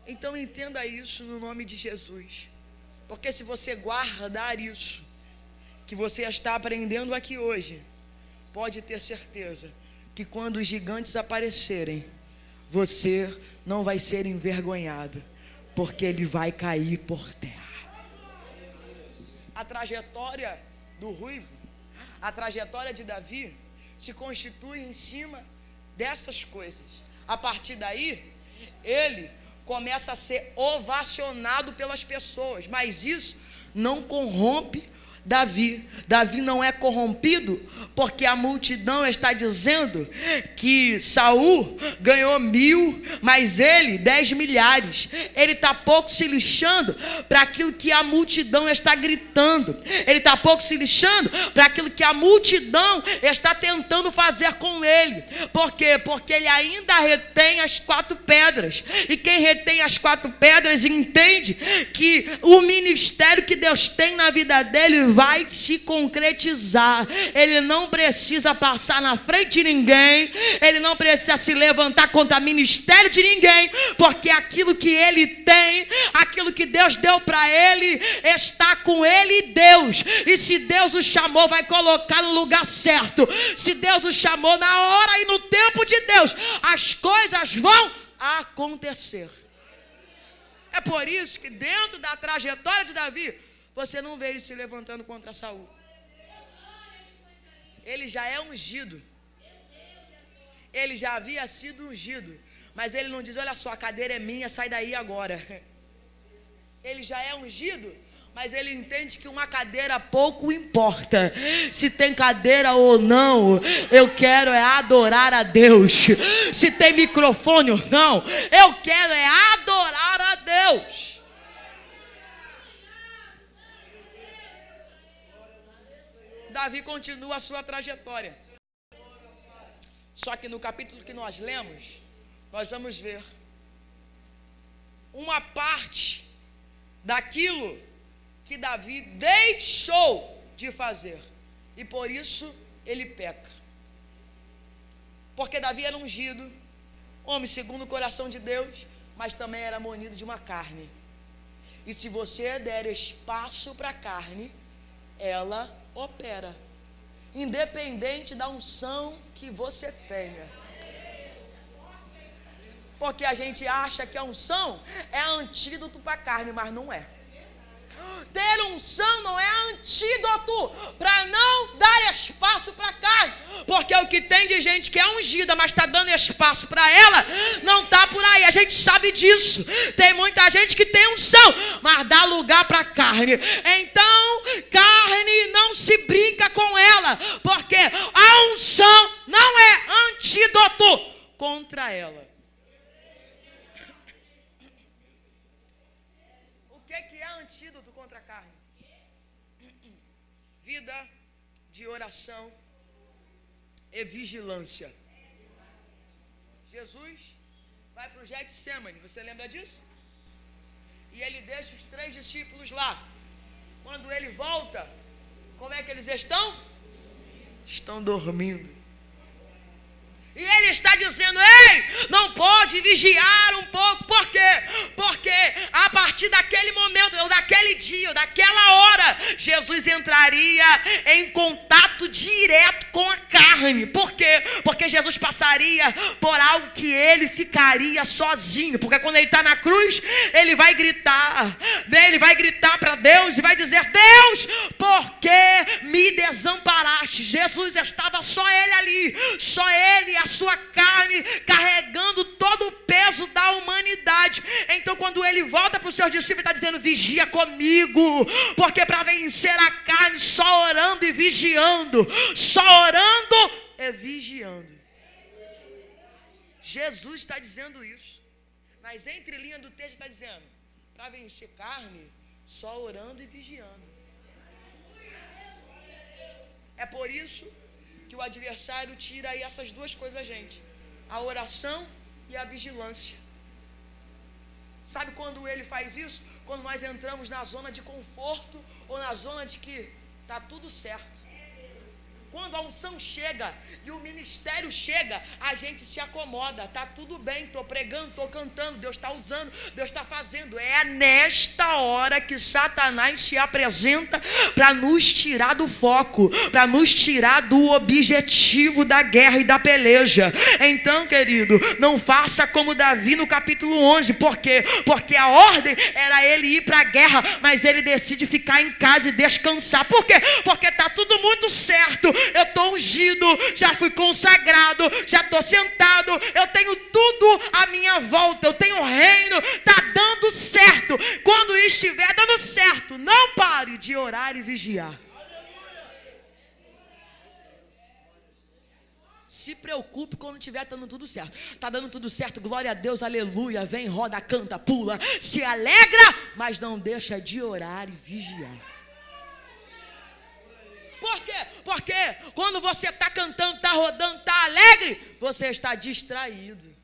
Então entenda isso no nome de Jesus. Porque se você guardar isso que você está aprendendo aqui hoje, pode ter certeza que quando os gigantes aparecerem, você não vai ser envergonhado, porque ele vai cair por terra. A trajetória do ruivo, a trajetória de Davi, se constitui em cima dessas coisas. A partir daí, ele começa a ser ovacionado pelas pessoas, mas isso não corrompe Davi. Davi não é corrompido, porque a multidão está dizendo que Saul ganhou 1000, mas ele 10 milhares. Ele está pouco se lixando para aquilo que a multidão está gritando. Ele está pouco se lixando para aquilo que a multidão está tentando fazer com ele. Por quê? Porque ele ainda retém as 4 pedras. E quem retém as 4 pedras entende que o ministério que Deus tem na vida dele vai se concretizar. Ele não precisa passar na frente de ninguém, ele não precisa se levantar contra o ministério de ninguém, porque aquilo que ele tem, aquilo que Deus deu para ele, está com ele e Deus. E se Deus o chamou, vai colocar no lugar certo. Se Deus o chamou, na hora e no tempo de Deus, as coisas vão acontecer. É por isso que dentro da trajetória de Davi, você não vê ele se levantando contra Saul. Ele já é ungido. Ele já havia sido ungido. Mas ele não diz, olha só, a cadeira é minha, sai daí agora. Ele já é ungido, mas ele entende que uma cadeira pouco importa. Se tem cadeira ou não, eu quero é adorar a Deus. Se tem microfone ou não, eu quero é adorar a Deus. Davi continua a sua trajetória. Só que no capítulo que nós lemos, nós vamos ver uma parte daquilo que Davi deixou de fazer. E por isso ele peca. Porque Davi era ungido, homem segundo o coração de Deus, mas também era munido de uma carne. E se você der espaço para a carne, ela opera, independente da unção que você tenha. Porque a gente acha que a unção é antídoto para a carne, mas não é. Ter unção não é antídoto para não dar espaço para a carne. Porque o que tem de gente que é ungida, mas está dando espaço para ela, não está por aí. A gente sabe disso. Tem muita gente que tem unção, mas dá lugar para a carne. Então, carne não se brinca com ela, porque a unção não é antídoto contra ela. O que é antídoto contra a carne? Vida de oração e vigilância. Jesus vai para o Getsemane, você lembra disso? E ele deixa os 3 discípulos lá. Quando ele volta, como é que eles estão? Estão dormindo. E ele está dizendo, ei, não pode vigiar um pouco. Por quê? Porque a partir daquele momento, ou daquele dia, ou daquela hora, Jesus entraria em contato direto com a carne. Por quê? Porque Jesus passaria por algo que ele ficaria sozinho. Porque quando ele está na cruz, ele vai gritar, né? Ele vai gritar para Deus e vai dizer, Deus, por que me desamparaste? Jesus estava só ele ali, só ele, a sua carne, carregando todo o peso da humanidade. Então quando ele volta para os seus discípulos, ele está dizendo, vigia comigo, porque para vencer a carne, só orando e vigiando, só orando e vigiando. Jesus está dizendo isso, mas entre linhas do texto está dizendo, para vencer carne, só orando e vigiando. É por isso que o adversário tira aí essas 2 coisas da gente, a oração e a vigilância. Sabe quando ele faz isso? Quando nós entramos na zona de conforto, ou na zona de que está tudo certo. Quando a unção chega e o ministério chega, a gente se acomoda, tá tudo bem, estou pregando, estou cantando, Deus está usando, Deus está fazendo. É nesta hora que Satanás se apresenta para nos tirar do foco, para nos tirar do objetivo da guerra e da peleja. Então, querido, não faça como Davi no capítulo 11. Por quê? Porque a ordem era ele ir para a guerra, mas ele decide ficar em casa e descansar. Por quê? Porque está tudo muito certo. Eu estou ungido, já fui consagrado, já estou sentado, eu tenho tudo à minha volta, eu tenho o reino, está dando certo. Quando estiver dando certo, não pare de orar e vigiar. Se preocupe quando estiver dando tudo certo. Está dando tudo certo, glória a Deus, aleluia. Vem, roda, canta, pula, se alegra, mas não deixa de orar e vigiar. Por quê? Porque quando você está cantando, está rodando, está alegre, você está distraído.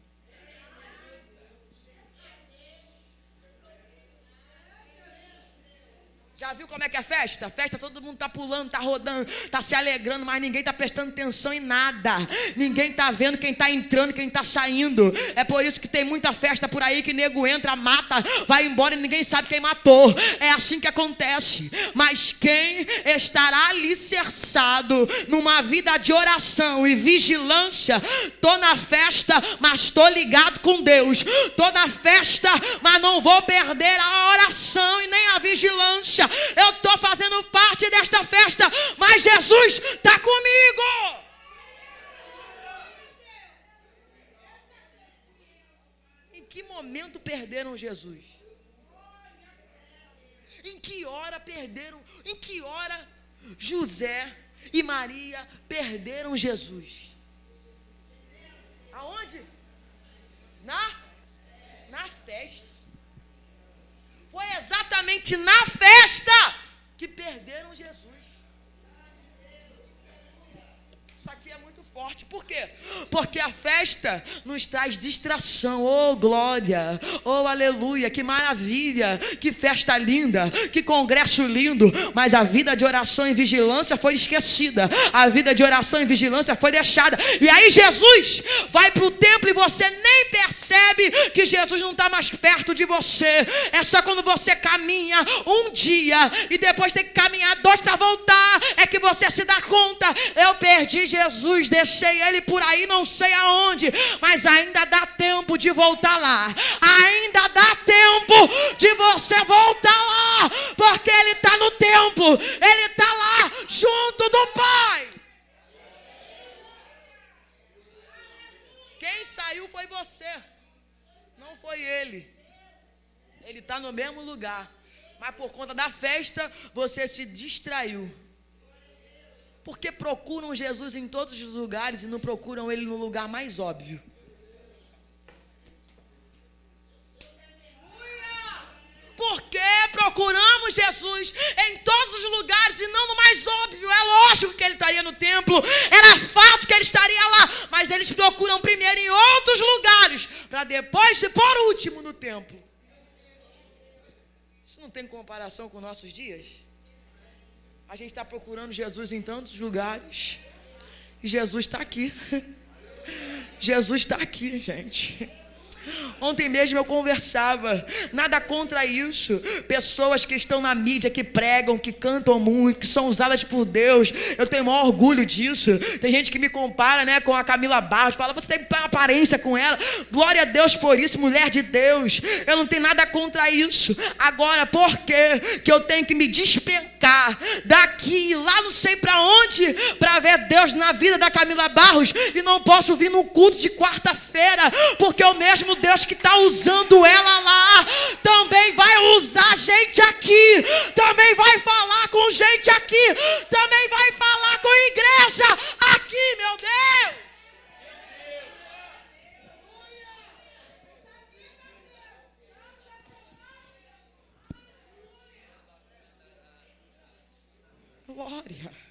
Já viu como é que é festa? Festa, todo mundo está pulando, está rodando, está se alegrando, mas ninguém está prestando atenção em nada. Ninguém está vendo quem está entrando, quem está saindo. É por isso que tem muita festa por aí que nego entra, mata, vai embora e ninguém sabe quem matou. É assim que acontece. Mas quem estará alicerçado numa vida de oração e vigilância, tô na festa, mas estou ligado com Deus. Tô na festa, mas não vou perder a oração e nem a vigilância. Eu estou fazendo parte desta festa, mas Jesus está comigo. Em que momento perderam Jesus? Em que hora perderam? Em que hora José e Maria perderam Jesus? Aonde? Na festa. Foi exatamente na festa que perderam Jesus. Isso aqui é muito forte. Por quê? Porque a festa nos traz distração. Oh, glória! Oh, aleluia! Que maravilha! Que festa linda! Que congresso lindo! Mas a vida de oração e vigilância foi esquecida. A vida de oração e vigilância foi deixada. E aí Jesus vai para o templo e você nem percebe que Jesus não está mais perto de você. É só quando você caminha um dia e depois tem que caminhar 2 para voltar, é que você se dá conta. Eu perdi Jesus, deixei ele por aí não sei aonde, mas ainda dá tempo de voltar lá. Ainda dá tempo de você voltar lá, porque ele está no templo, ele está lá junto do Pai. Quem saiu foi você, não foi ele. Ele está no mesmo lugar, mas por conta da festa você se distraiu. Porque procuram Jesus em todos os lugares e não procuram ele no lugar mais óbvio. Porque procuramos Jesus em todos os lugares e não no mais óbvio. É lógico que ele estaria no templo, era fato que ele estaria lá, mas eles procuram primeiro em outros lugares, para depois e por último no templo. Isso não tem comparação com nossos dias? A gente está procurando Jesus em tantos lugares e Jesus está aqui. Jesus está aqui, gente. Ontem mesmo eu conversava, nada contra isso. Pessoas que estão na mídia, que pregam, que cantam muito, que são usadas por Deus. Eu tenho o maior orgulho disso. Tem gente que me compara, né, com a Camila Barros, fala, você tem aparência com ela. Glória a Deus por isso, mulher de Deus. Eu não tenho nada contra isso. Agora, por que eu tenho que me despencar daqui, lá não sei para onde, para ver Deus na vida da Camila Barros e não posso vir no culto de quarta-feira, porque o mesmo Deus que está usando ela lá também vai usar gente aqui, também vai falar com gente aqui, também vai falar com igreja aqui, meu Deus. Glória.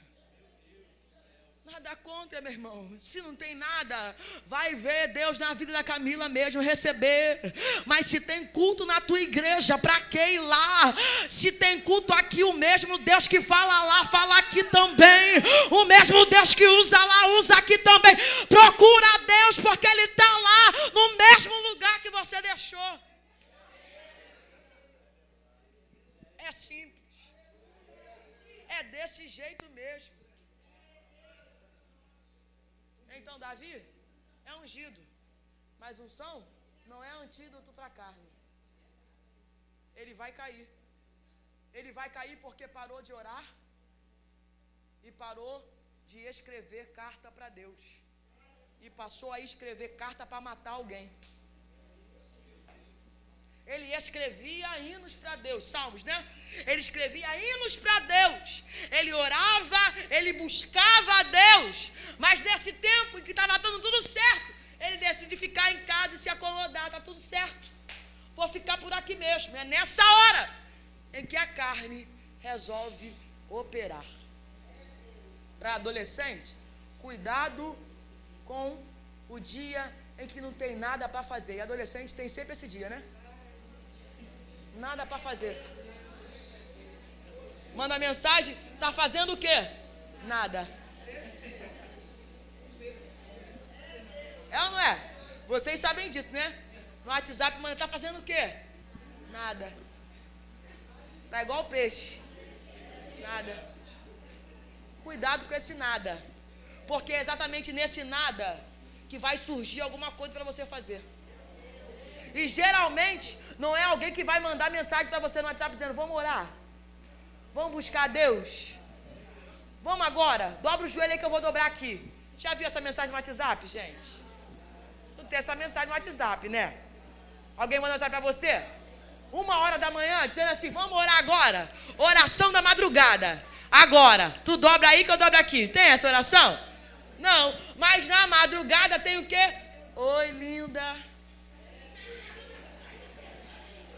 Nada contra, meu irmão. Se não tem nada, vai ver Deus na vida da Camila mesmo, receber. Mas se tem culto na tua igreja, para que ir lá? Se tem culto aqui, o mesmo Deus que fala lá, fala aqui também. O mesmo Deus que usa lá, usa aqui também. Procura a Deus, porque Ele está lá, no mesmo lugar que você deixou. É simples. É desse jeito mesmo. Então Davi é ungido, mas unção não é antídoto para a carne. Ele vai cair. Ele vai cair porque parou de orar e parou de escrever carta para Deus. E passou a escrever carta para matar alguém. ele escrevia hinos para Deus, salmos, né? Ele escrevia hinos para Deus, ele orava, ele buscava a Deus, mas nesse tempo em que estava dando tudo certo, ele decidiu ficar em casa e se acomodar, está tudo certo, vou ficar por aqui mesmo. É nessa hora em que a carne resolve operar. Para adolescente, cuidado com o dia em que não tem nada para fazer. E adolescente tem sempre esse dia, né? Nada para fazer. Manda mensagem, tá fazendo o quê? Nada. É ou não é? Vocês sabem disso, né? No WhatsApp, mano, tá fazendo o quê? Nada. Tá igual o peixe. Nada. Cuidado com esse nada. Porque é exatamente nesse nada que vai surgir alguma coisa para você fazer. E geralmente não é alguém que vai mandar mensagem para você no WhatsApp dizendo: vamos orar, vamos buscar Deus, vamos agora, dobra o joelho aí que eu vou dobrar aqui. Já viu essa mensagem no WhatsApp, gente? Não tem essa mensagem no WhatsApp, né? Alguém manda mensagem para você 1h da manhã dizendo assim: vamos orar agora, oração da madrugada, agora, tu dobra aí que eu dobro aqui. Tem essa oração? Não, mas na madrugada tem o quê? Oi, linda.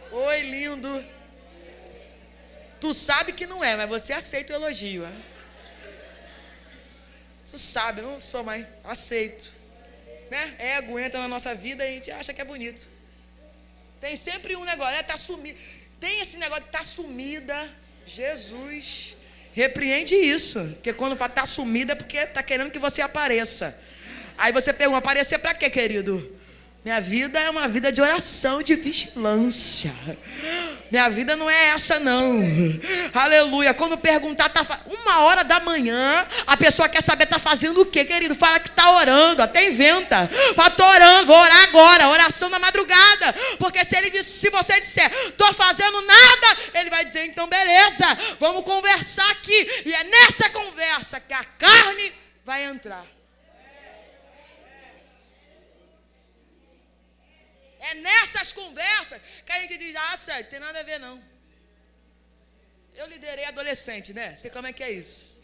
Oi, lindo. Tu sabe que não é, mas você aceita o elogio, né? Tu sabe, eu não sou mais, aceito, né? Ego entra na nossa vida e a gente acha que é bonito. Tem sempre um negócio, tá sumida. Tem esse negócio de tá sumida. Jesus repreende isso, porque quando fala tá sumida é porque tá querendo que você apareça. Aí você pergunta: aparecer para quê, querido? Minha vida é uma vida de oração, de vigilância. Minha vida não é essa, não. Aleluia. Quando perguntar, 1h da manhã, a pessoa quer saber, tá fazendo o quê, querido? Fala que tá orando, até inventa. Fala: tô orando, vou orar agora, oração da madrugada. Porque se você disser, tô fazendo nada, ele vai dizer: então beleza, vamos conversar aqui. E é nessa conversa que a carne vai entrar. É nessas conversas que a gente diz: ah, sério, tem nada a ver não. Eu liderei adolescente, né? Sei como é que é isso.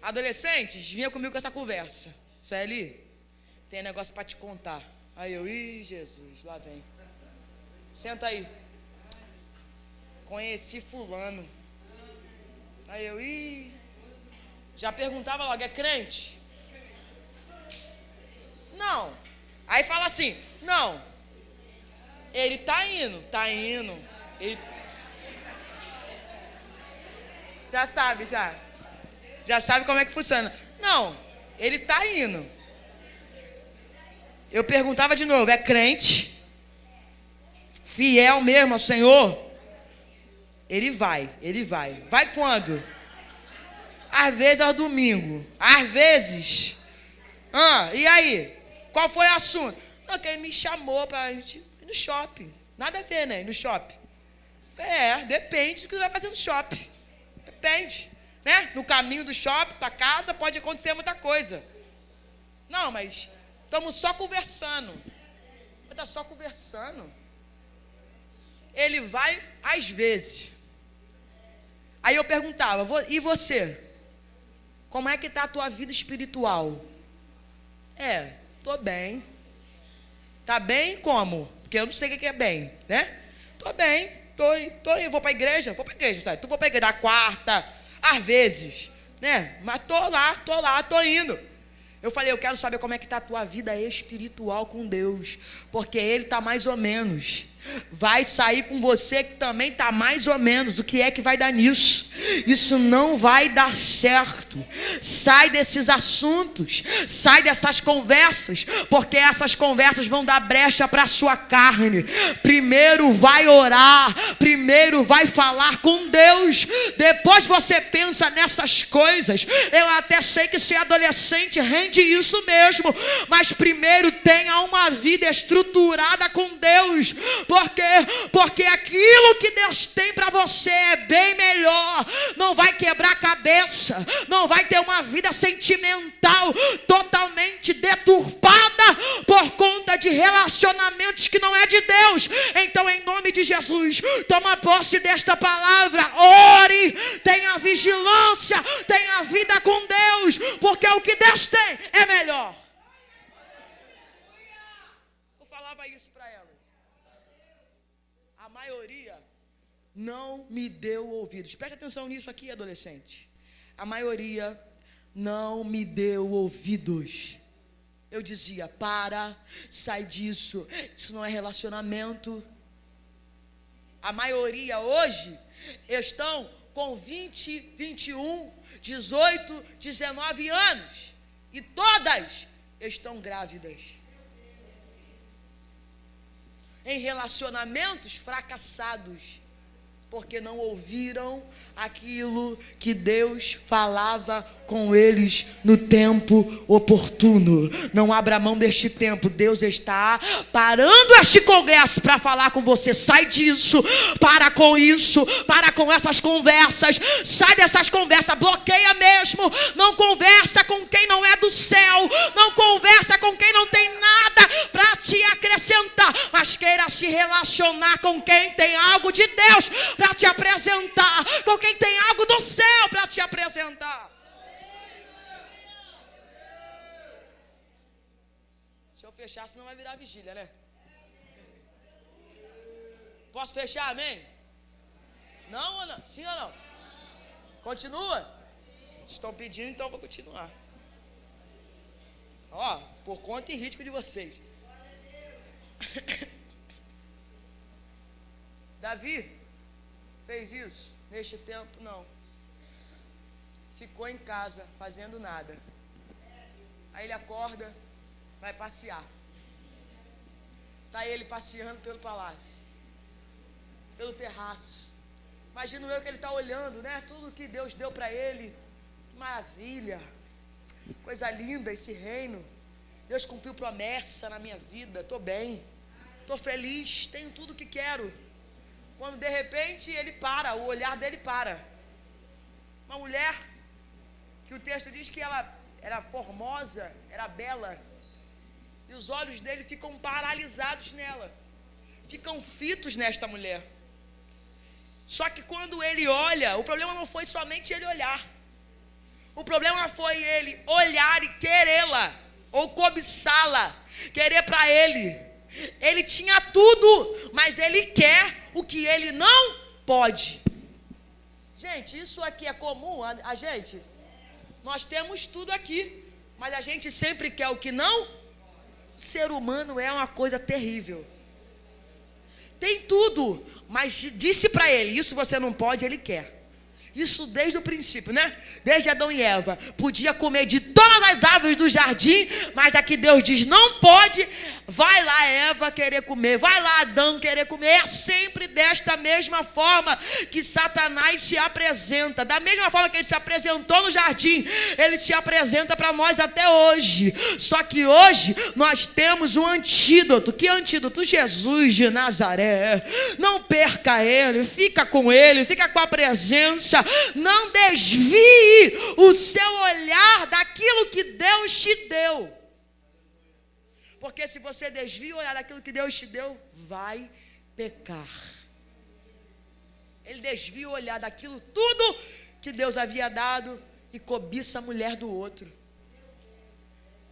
Adolescentes vinham comigo com essa conversa: Sueli, tem negócio para te contar. Aí eu: ih, Jesus, lá vem. Senta aí. Conheci fulano. Aí eu: ih. Já perguntava logo: é crente? Não. Aí fala assim: não. Ele tá indo. Ele... Já sabe, já sabe como é que funciona. Não, ele tá indo. Eu perguntava de novo: é crente? Fiel mesmo ao Senhor? Ele vai. Vai quando? Às vezes aos domingos. Às vezes. E aí? Qual foi o assunto? Não, que ele me chamou para ir no shopping. Nada a ver, né? Ir no shopping. Depende do que você vai fazer no shopping. Depende, né? No caminho do shopping para casa pode acontecer muita coisa. Não, mas estamos só conversando. Está só conversando. Ele vai às vezes. Aí eu perguntava: e você? Como é que está a tua vida espiritual? Tô bem. Tá bem como? Porque eu não sei o que é bem, né? Tô bem, tô indo, vou para a igreja, sabe? Tu vou para a igreja da quarta, às vezes, né? Mas tô lá, tô indo. Eu falei: eu quero saber como é que está a tua vida espiritual com Deus, porque Ele está mais ou menos. Vai sair com você que também está mais ou menos. O que é que vai dar nisso? Isso não vai dar certo. Sai desses assuntos, sai dessas conversas, porque essas conversas vão dar brecha para a sua carne. Primeiro vai orar, primeiro vai falar com Deus, depois você pensa nessas coisas. Eu até sei que ser adolescente rende isso mesmo, mas primeiro tenha uma vida estruturada com Deus. Porque aquilo que Deus tem para você é bem melhor. Não vai quebrar a cabeça, não vai ter uma vida sentimental totalmente deturpada por conta de relacionamentos que não é de Deus. Então, em nome de Jesus, toma posse desta palavra, ore, tenha vigilância, tenha vida com Deus, porque o que Deus tem é melhor. Eu falava isso para elas. A maioria não me deu ouvidos. Preste atenção nisso aqui, adolescente. A maioria não me deu ouvidos. Eu dizia, sai disso, isso não é relacionamento. A maioria hoje estão com 20, 21, 18, 19 anos. E todas estão grávidas. Em relacionamentos fracassados. Porque não ouviram aquilo que Deus falava com eles no tempo oportuno. Não abra mão deste tempo. Deus está parando este congresso para falar com você. Sai disso, para com isso, para com essas conversas. Sai dessas conversas, bloqueia mesmo. Não conversa com quem não é do céu. Não conversa com quem não tem nada para te acrescentar. Mas queira se relacionar com quem tem algo de Deus para te apresentar, com quem tem algo do céu para te apresentar. Se eu fechar, senão vai virar vigília, né? Posso fechar, amém? Não ou não? Sim ou não? Continua? Vocês estão pedindo, então eu vou continuar. Ó, por conta e risco de vocês. Davi fez isso? Neste tempo, não. Ficou em casa, fazendo nada. Aí ele acorda, vai passear. Está ele passeando pelo palácio, pelo terraço. Imagino eu que ele está olhando, né? Tudo que Deus deu para ele. Que maravilha. Coisa linda esse reino. Deus cumpriu promessa na minha vida. Estou bem. Estou feliz. Tenho tudo o que quero. Quando de repente ele para, o olhar dele para. Uma mulher que o texto diz que ela era formosa, era bela, e os olhos dele ficam paralisados nela, ficam fitos nesta mulher. Só que quando ele olha, o problema não foi somente ele olhar, o problema foi ele olhar e querê-la, ou cobiçá-la, querer para ele. Ele tinha tudo, mas ele quer o que ele não pode. Gente, isso aqui é comum a gente? Nós temos tudo aqui, mas a gente sempre quer o que não? O ser humano é uma coisa terrível. Tem tudo, mas disse para ele, isso você não pode, ele quer. Isso desde o princípio, né? Desde Adão e Eva. Podia comer de todas as árvores do jardim, mas aqui Deus diz, não pode. Vai lá Eva querer comer, vai lá Adão querer comer. É sempre desta mesma forma que Satanás se apresenta. Da mesma forma que ele se apresentou no jardim, ele se apresenta para nós até hoje. Só que hoje nós temos um antídoto. Que antídoto? Jesus de Nazaré. Não perca ele, fica com ele, fica com a presença. Não desvie o seu olhar daquilo que Deus te deu. Porque se você desvia o olhar daquilo que Deus te deu, vai pecar. Ele desvia o olhar daquilo tudo que Deus havia dado e cobiça a mulher do outro.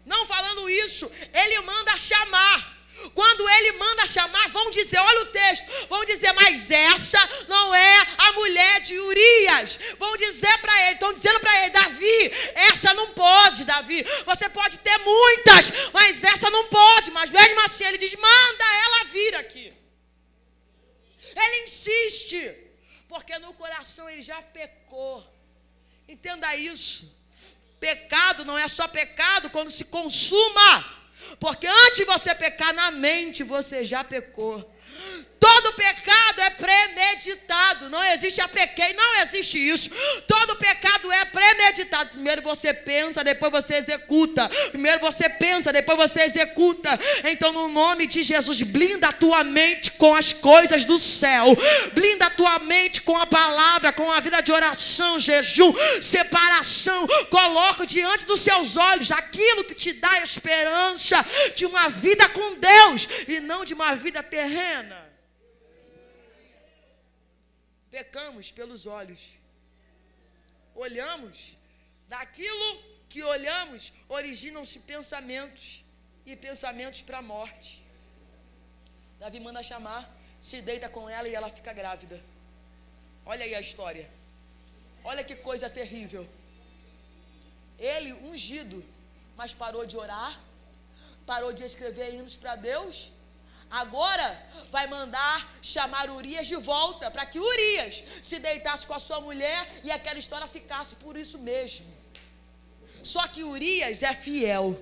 Não falando isso, ele manda chamar. Quando ele manda chamar, vão dizer, olha o texto, vão dizer, mas essa não é a mulher de Urias. Vão dizer para ele, estão dizendo para ele, Davi, essa não pode, Davi. Você pode ter muitas, mas essa não pode. Mas mesmo assim ele diz, manda ela vir aqui. Ele insiste, porque no coração ele já pecou. Entenda isso. Pecado não é só pecado quando se consuma. Porque antes de você pecar na mente, você já pecou. Todo pecado é premeditado. Não existe a pequei, não existe isso. Todo pecado é premeditado. Primeiro você pensa, depois você executa. Primeiro você pensa, depois você executa. Então, no nome de Jesus, blinda a tua mente com as coisas do céu. Blinda a tua mente com a palavra, com a vida de oração, jejum, separação. Coloca diante dos seus olhos aquilo que te dá a esperança de uma vida com Deus e não de uma vida terrena. Pecamos pelos olhos. Olhamos, daquilo que olhamos, originam-se pensamentos, e pensamentos para a morte. Davi manda chamar, se deita com ela e ela fica grávida. Olha aí a história. Olha que coisa terrível. Ele, ungido, mas parou de orar, parou de escrever hinos para Deus. Agora vai mandar chamar Urias de volta, para que Urias se deitasse com a sua mulher e aquela história ficasse por isso mesmo. Só que Urias é fiel.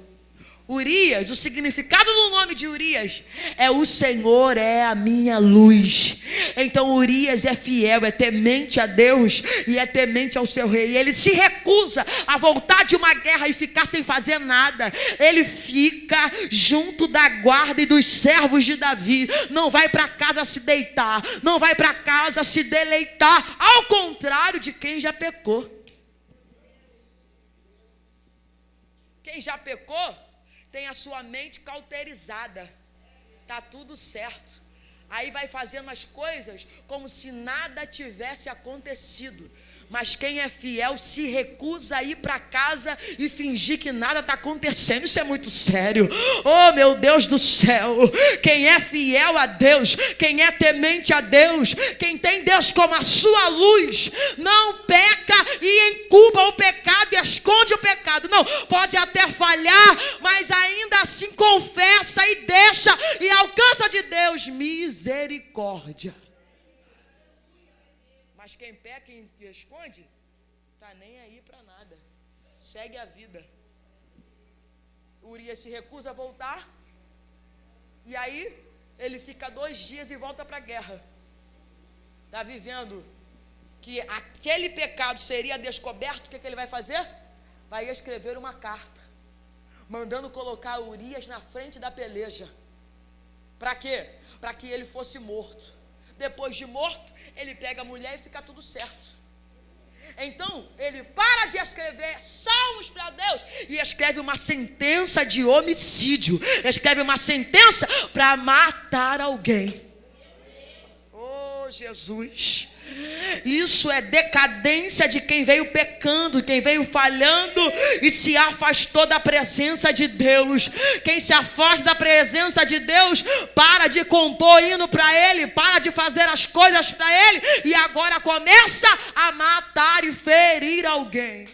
Urias, o significado do nome de Urias é o Senhor é a minha luz. Então Urias é fiel, é temente a Deus e é temente ao seu rei. Ele se recusa a voltar de uma guerra e ficar sem fazer nada. Ele fica junto da guarda e dos servos de Davi. Não vai para casa se deitar, não vai para casa se deleitar, ao contrário de quem já pecou. Quem já pecou tem a sua mente cauterizada, tá tudo certo. Aí vai fazendo as coisas como se nada tivesse acontecido. Mas quem é fiel se recusa a ir para casa e fingir que nada está acontecendo. Isso é muito sério. Oh, meu Deus do céu. Quem é fiel a Deus, quem é temente a Deus, quem tem Deus como a sua luz, não peca e encuba o pecado e esconde o pecado. Não, pode até falhar, mas ainda assim confessa e deixa e alcança de Deus misericórdia. Mas quem peca e esconde, está nem aí para nada. Segue a vida. Urias se recusa a voltar. E aí, ele fica 2 dias e volta para a guerra. Está vivendo que aquele pecado seria descoberto. O que ele vai fazer? Vai escrever uma carta, mandando colocar Urias na frente da peleja. Para quê? Para que ele fosse morto. Depois de morto, ele pega a mulher e fica tudo certo. Então, ele para de escrever salmos para Deus e escreve uma sentença de homicídio. Escreve uma sentença para matar alguém. Oh, Jesus! Isso é decadência de quem veio pecando, quem veio falhando e se afastou da presença de Deus. Quem se afasta da presença de Deus para de compor hino para Ele, para de fazer as coisas para Ele e agora começa a matar e ferir alguém.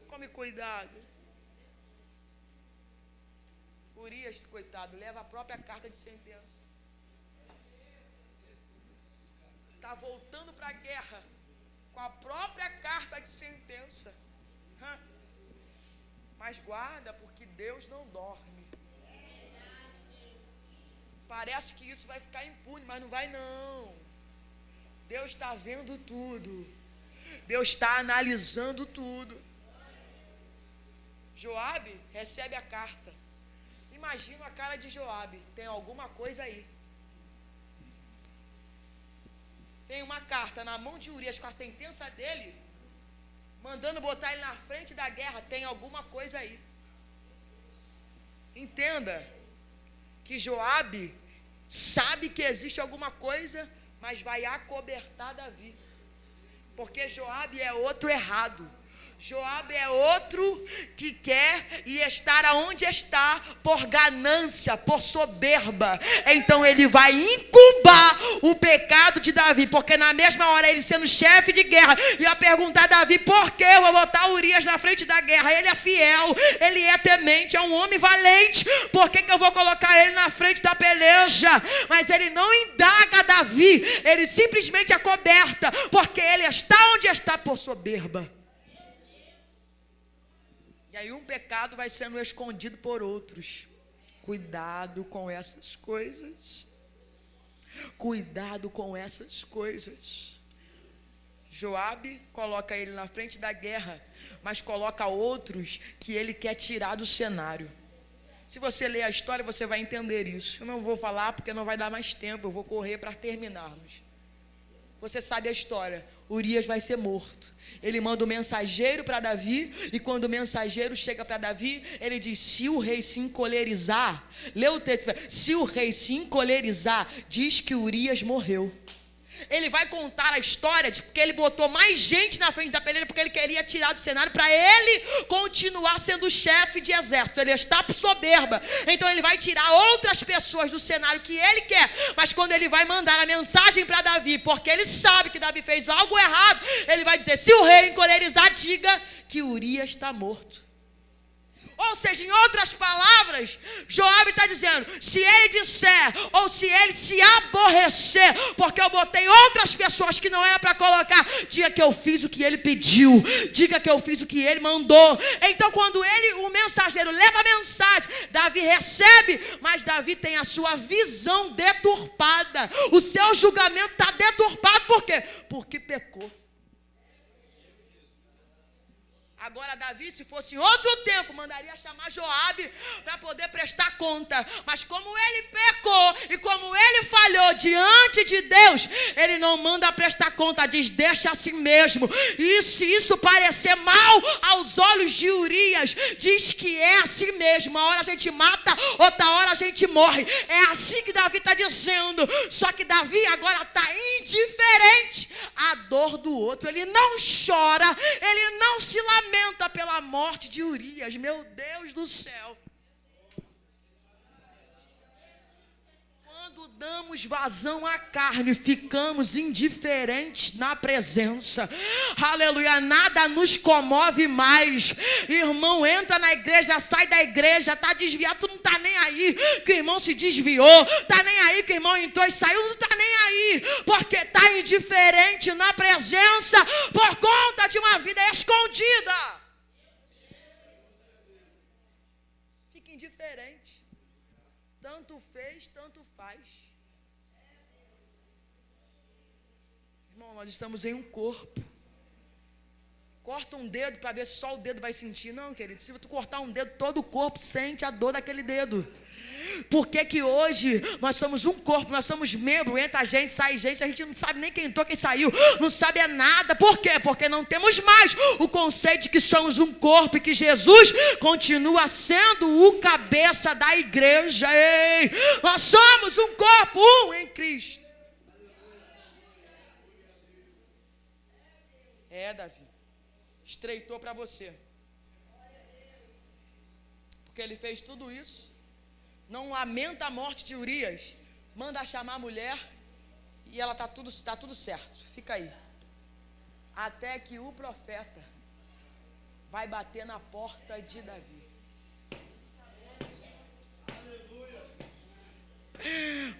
Tome cuidado. Urias, coitado, leva a própria carta de sentença. Está voltando para a guerra com a própria carta de sentença. Mas guarda, porque Deus não dorme. Parece que isso vai ficar impune, mas não vai não. Deus está vendo tudo. Deus está analisando tudo. Joabe recebe a carta. Imagina a cara de Joabe. Tem alguma coisa aí. Tem uma carta na mão de Urias com a sentença dele, mandando botar ele na frente da guerra. Tem alguma coisa aí. Entenda que Joabe sabe que existe alguma coisa, mas vai acobertar Davi. Porque Joabe é outro errado. Joabe é outro que quer e estar aonde está por ganância, por soberba. Então ele vai incubar o pecado de Davi, porque na mesma hora ele sendo chefe de guerra, ia perguntar a Davi: por que eu vou botar Urias na frente da guerra? Ele é fiel, ele é temente, é um homem valente, por que eu vou colocar ele na frente da peleja? Mas ele não indaga Davi, ele simplesmente acoberta, porque ele está onde está por soberba. E aí um pecado vai sendo escondido por outros. Cuidado com essas coisas. Cuidado com essas coisas. Joabe coloca ele na frente da guerra, mas coloca outros que ele quer tirar do cenário. Se você ler a história, você vai entender isso. Eu não vou falar porque não vai dar mais tempo, eu vou correr para terminarmos. Você sabe a história, Urias vai ser morto. Ele manda o mensageiro para Davi, e quando o mensageiro chega para Davi, ele diz: se o rei se encolerizar, lê o texto, se o rei se encolerizar, diz que Urias morreu. Ele vai contar a história de porque ele botou mais gente na frente da peleira, porque ele queria tirar do cenário para ele continuar sendo chefe de exército. Ele está por soberba, então ele vai tirar outras pessoas do cenário que ele quer. Mas quando ele vai mandar a mensagem para Davi, porque ele sabe que Davi fez algo errado, ele vai dizer: se o rei encolerizar, diga que Urias está morto. Ou seja, em outras palavras, Joabe está dizendo: se ele disser, ou se ele se aborrecer, porque eu botei outras pessoas que não era para colocar, diga que eu fiz o que ele pediu, diga que eu fiz o que ele mandou. Então quando o mensageiro leva a mensagem, Davi recebe, mas Davi tem a sua visão deturpada, o seu julgamento está deturpado. Por quê? Porque pecou. Agora Davi, se fosse em outro tempo, mandaria chamar Joabe para poder prestar conta. Mas como ele pecou e como ele falhou diante de Deus, ele não manda prestar conta, diz: deixa assim mesmo. E se isso parecer mal aos olhos de Urias, diz que é assim mesmo. Uma hora a gente mata, outra hora a gente morre. É assim que Davi está dizendo. Só que Davi agora está indiferente à dor do outro. Ele não chora, ele não se lamenta pela morte de Urias. Meu Deus do céu. Quando damos vazão à carne, ficamos indiferentes na presença. Aleluia, nada nos comove mais. Irmão entra na igreja, sai da igreja, está desviado, tu não está nem aí que o irmão se desviou, está nem aí que o irmão entrou e saiu, não está nem aí, porque está indiferente na presença por conta de uma vida escondida. Fica indiferente. Tanto fez, tanto faz. Irmão, nós estamos em um corpo. Corta um dedo para ver se só o dedo vai sentir. Não, querido, se tu cortar um dedo, todo o corpo sente a dor daquele dedo. Por que que hoje nós somos um corpo, nós somos membros, entra gente, sai gente, a gente não sabe nem quem entrou, quem saiu, não sabe é nada. Por quê? Porque não temos mais o conceito de que somos um corpo e que Jesus continua sendo o cabeça da igreja. Ei, nós somos um corpo, um em Cristo. Davi, estreitou para você, porque ele fez tudo isso. Não lamenta a morte de Urias, manda chamar a mulher e ela está tudo certo, fica aí. Até que o profeta vai bater na porta de Davi.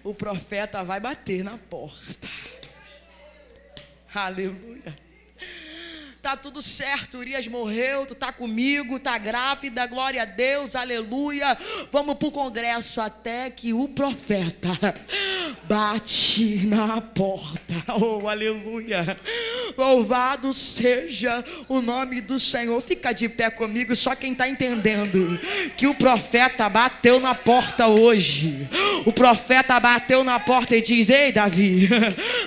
O profeta vai bater na porta. Aleluia. Tá tudo certo, Urias morreu, tu tá comigo, tá grávida, glória a Deus, aleluia. Vamos pro congresso, até que o profeta bate na porta. Oh, aleluia. Louvado seja o nome do Senhor. Fica de pé comigo, só quem está entendendo que o profeta bateu na porta hoje. O profeta bateu na porta e diz: ei, Davi,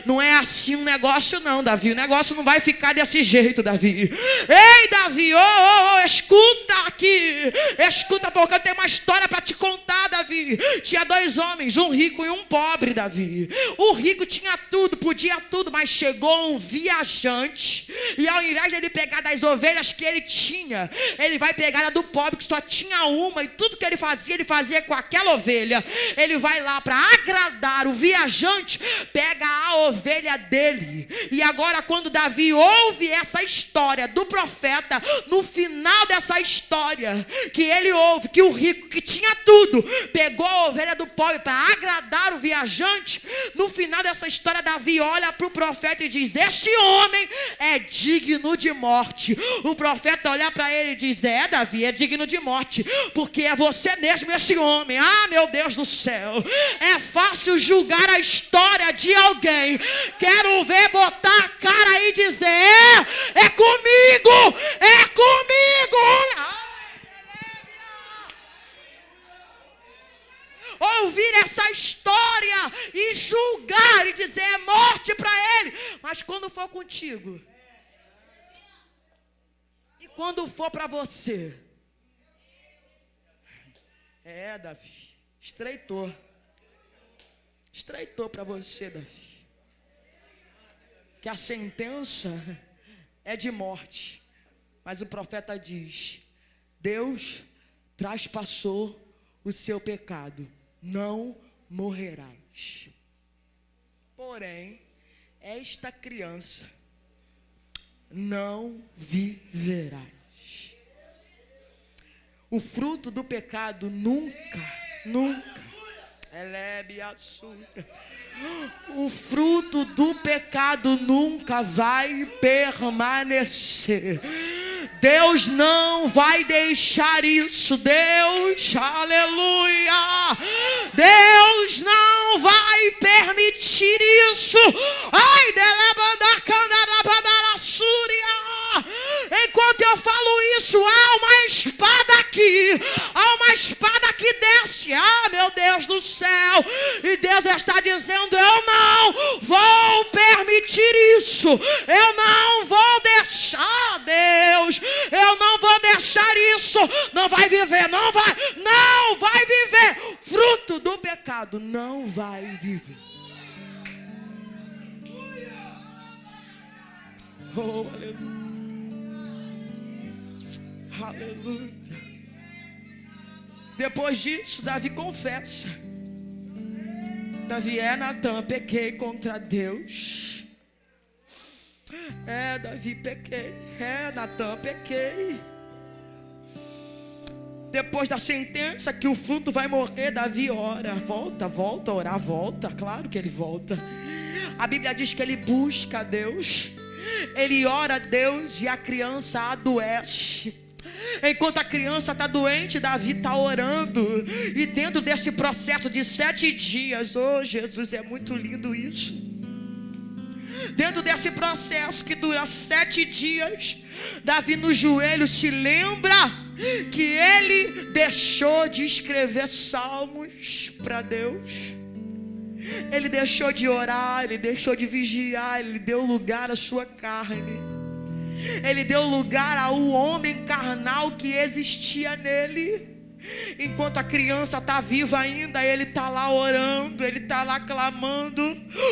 não é assim um negócio não, Davi. O negócio não vai ficar desse jeito, Davi. Ei, Davi, escuta aqui. Escuta, porque eu tenho uma história para te contar, Davi. Tinha 2 homens, um rico e um pobre, Davi. O rico tinha tudo, podia tudo, mas chegou um viajante, e ao invés de ele pegar das ovelhas que ele tinha, ele vai pegar a do pobre que só tinha uma, e tudo que ele fazia com aquela ovelha. Ele vai lá para agradar o viajante, pega a ovelha dele. E agora, quando Davi ouve essa história do profeta, no final dessa história, que ele ouve que o rico que tinha tudo pegou pegou a ovelha do pobre para agradar o viajante. No final dessa história, Davi olha para o profeta e diz: este homem é digno de morte. O profeta olha para ele e diz: Davi, é digno de morte, porque é você mesmo esse homem. Ah, meu Deus do céu, é fácil julgar a história de alguém. Quero ver botar a cara aí e dizer: é comigo, é comigo. Ouvir essa história e julgar e dizer é morte para ele. Mas quando for contigo, e quando for para você, Davi, estreitou para você, Davi, que a sentença é de morte. Mas o profeta diz: Deus traspassou o seu pecado, não morrerás. Porém, esta criança não viverás. O fruto do pecado nunca, o fruto do pecado nunca vai permanecer. Deus não vai deixar isso. Deus, aleluia, Deus não vai permitir isso. Ai, enquanto eu falo isso, há uma espada aqui, há uma espada que desce. Ah, meu Deus do céu. E Deus está dizendo: eu não vou permitir isso. Eu não vou deixar, Deus. Eu não vou deixar isso. Não vai viver, não vai viver. Fruto do pecado não vai viver. Oh, aleluia. Aleluia. Depois disso, Davi confessa: Davi, Natan, pequei contra Deus. Davi, pequei. Natan, pequei. Depois da sentença que o fruto vai morrer, Davi ora. Volta a orar, volta. Claro que ele volta. A Bíblia diz que ele busca a Deus. Ele ora a Deus e a criança adoece. Enquanto a criança está doente, Davi está orando. E dentro desse processo de 7 dias, oh Jesus, é muito lindo isso. Dentro desse processo que dura 7 dias, Davi no joelho se lembra que ele deixou de escrever salmos para Deus. Ele deixou de orar, ele deixou de vigiar, ele deu lugar à sua carne. Ele deu lugar ao homem carnal que existia nele. Enquanto a criança está viva ainda, ele está lá orando, ele está lá clamando.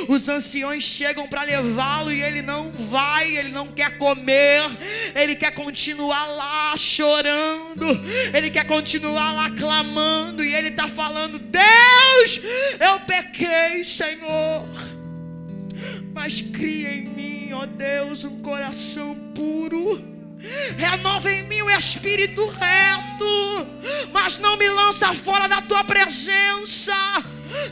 Os anciões chegam para levá-lo e ele não vai, ele não quer comer. Ele quer continuar lá chorando, ele quer continuar lá clamando. E ele está falando: Deus, eu pequei, Senhor, mas cria em mim, ó Deus, um coração puro. Renova em mim o espírito reto, mas não me lança fora da tua presença.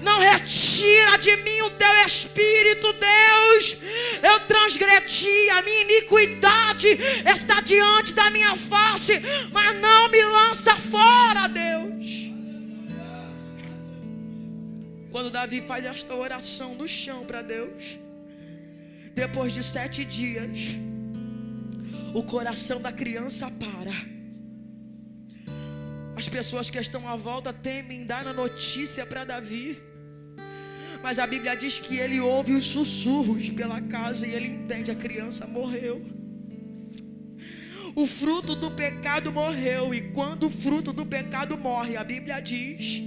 Não retira de mim o teu espírito, Deus. Eu transgredi, a minha iniquidade está diante da minha face, mas não me lança fora, Deus. Quando Davi faz esta oração no chão para Deus, depois de 7 dias, o coração da criança para. As pessoas que estão à volta temem dar a notícia para Davi, mas a Bíblia diz que ele ouve os sussurros pela casa e ele entende: a criança morreu. O fruto do pecado morreu. E quando o fruto do pecado morre, a Bíblia diz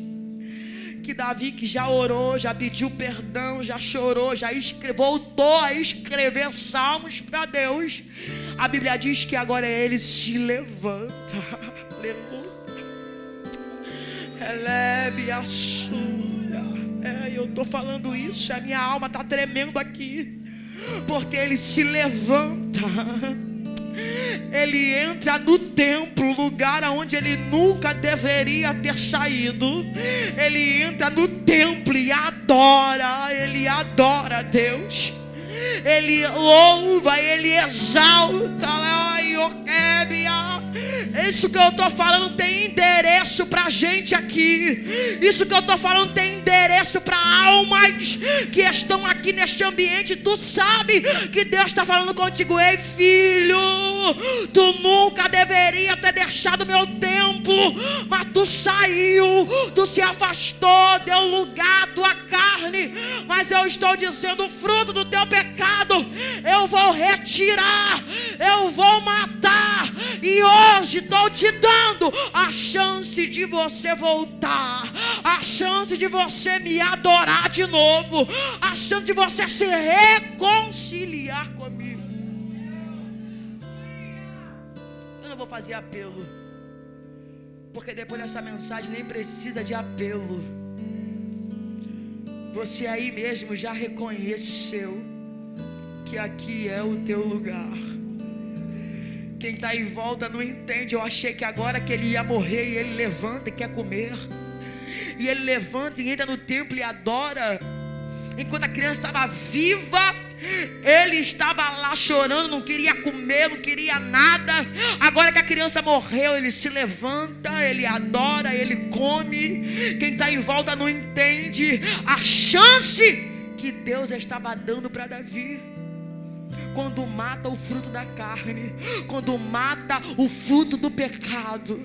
que Davi, que já orou, já pediu perdão, já chorou, já voltou a escrever salmos para Deus, a Bíblia diz que agora ele se levanta. Aleluia. Elebe a sua. Eu estou falando isso, a minha alma está tremendo aqui, porque ele se levanta. ele entra no templo, lugar onde ele nunca deveria ter saído. Ele entra no templo e adora, ele adora a Deus. Ele louva, ele exalta. Isso que eu estou falando tem endereço para gente aqui. Isso que eu estou falando tem endereço para almas que estão aqui neste ambiente. Tu sabe que Deus está falando contigo. Ei, filho, tu nunca deveria ter deixado meu templo, mas tu saiu, tu se afastou, deu lugar à tua carne. Mas eu estou dizendo, o fruto do teu pecado eu vou retirar, eu vou matar. E hoje estou te dando a chance de você voltar, a chance de você me adorar de novo, a chance de você se reconciliar comigo. Eu não vou fazer apelo, porque depois dessa mensagem nem precisa de apelo. Você aí mesmo já reconheceu que aqui é o teu lugar. Quem está em volta não entende. Eu achei que agora que ele ia morrer, e ele levanta e quer comer, e ele levanta e entra no templo e adora. Enquanto a criança estava viva, ele estava lá chorando, não queria comer, não queria nada. Agora que a criança morreu, ele se levanta, ele adora, ele come. Quem está em volta não entende a chance que Deus estava dando para Davi. Quando mata o fruto da carne, quando mata o fruto do pecado,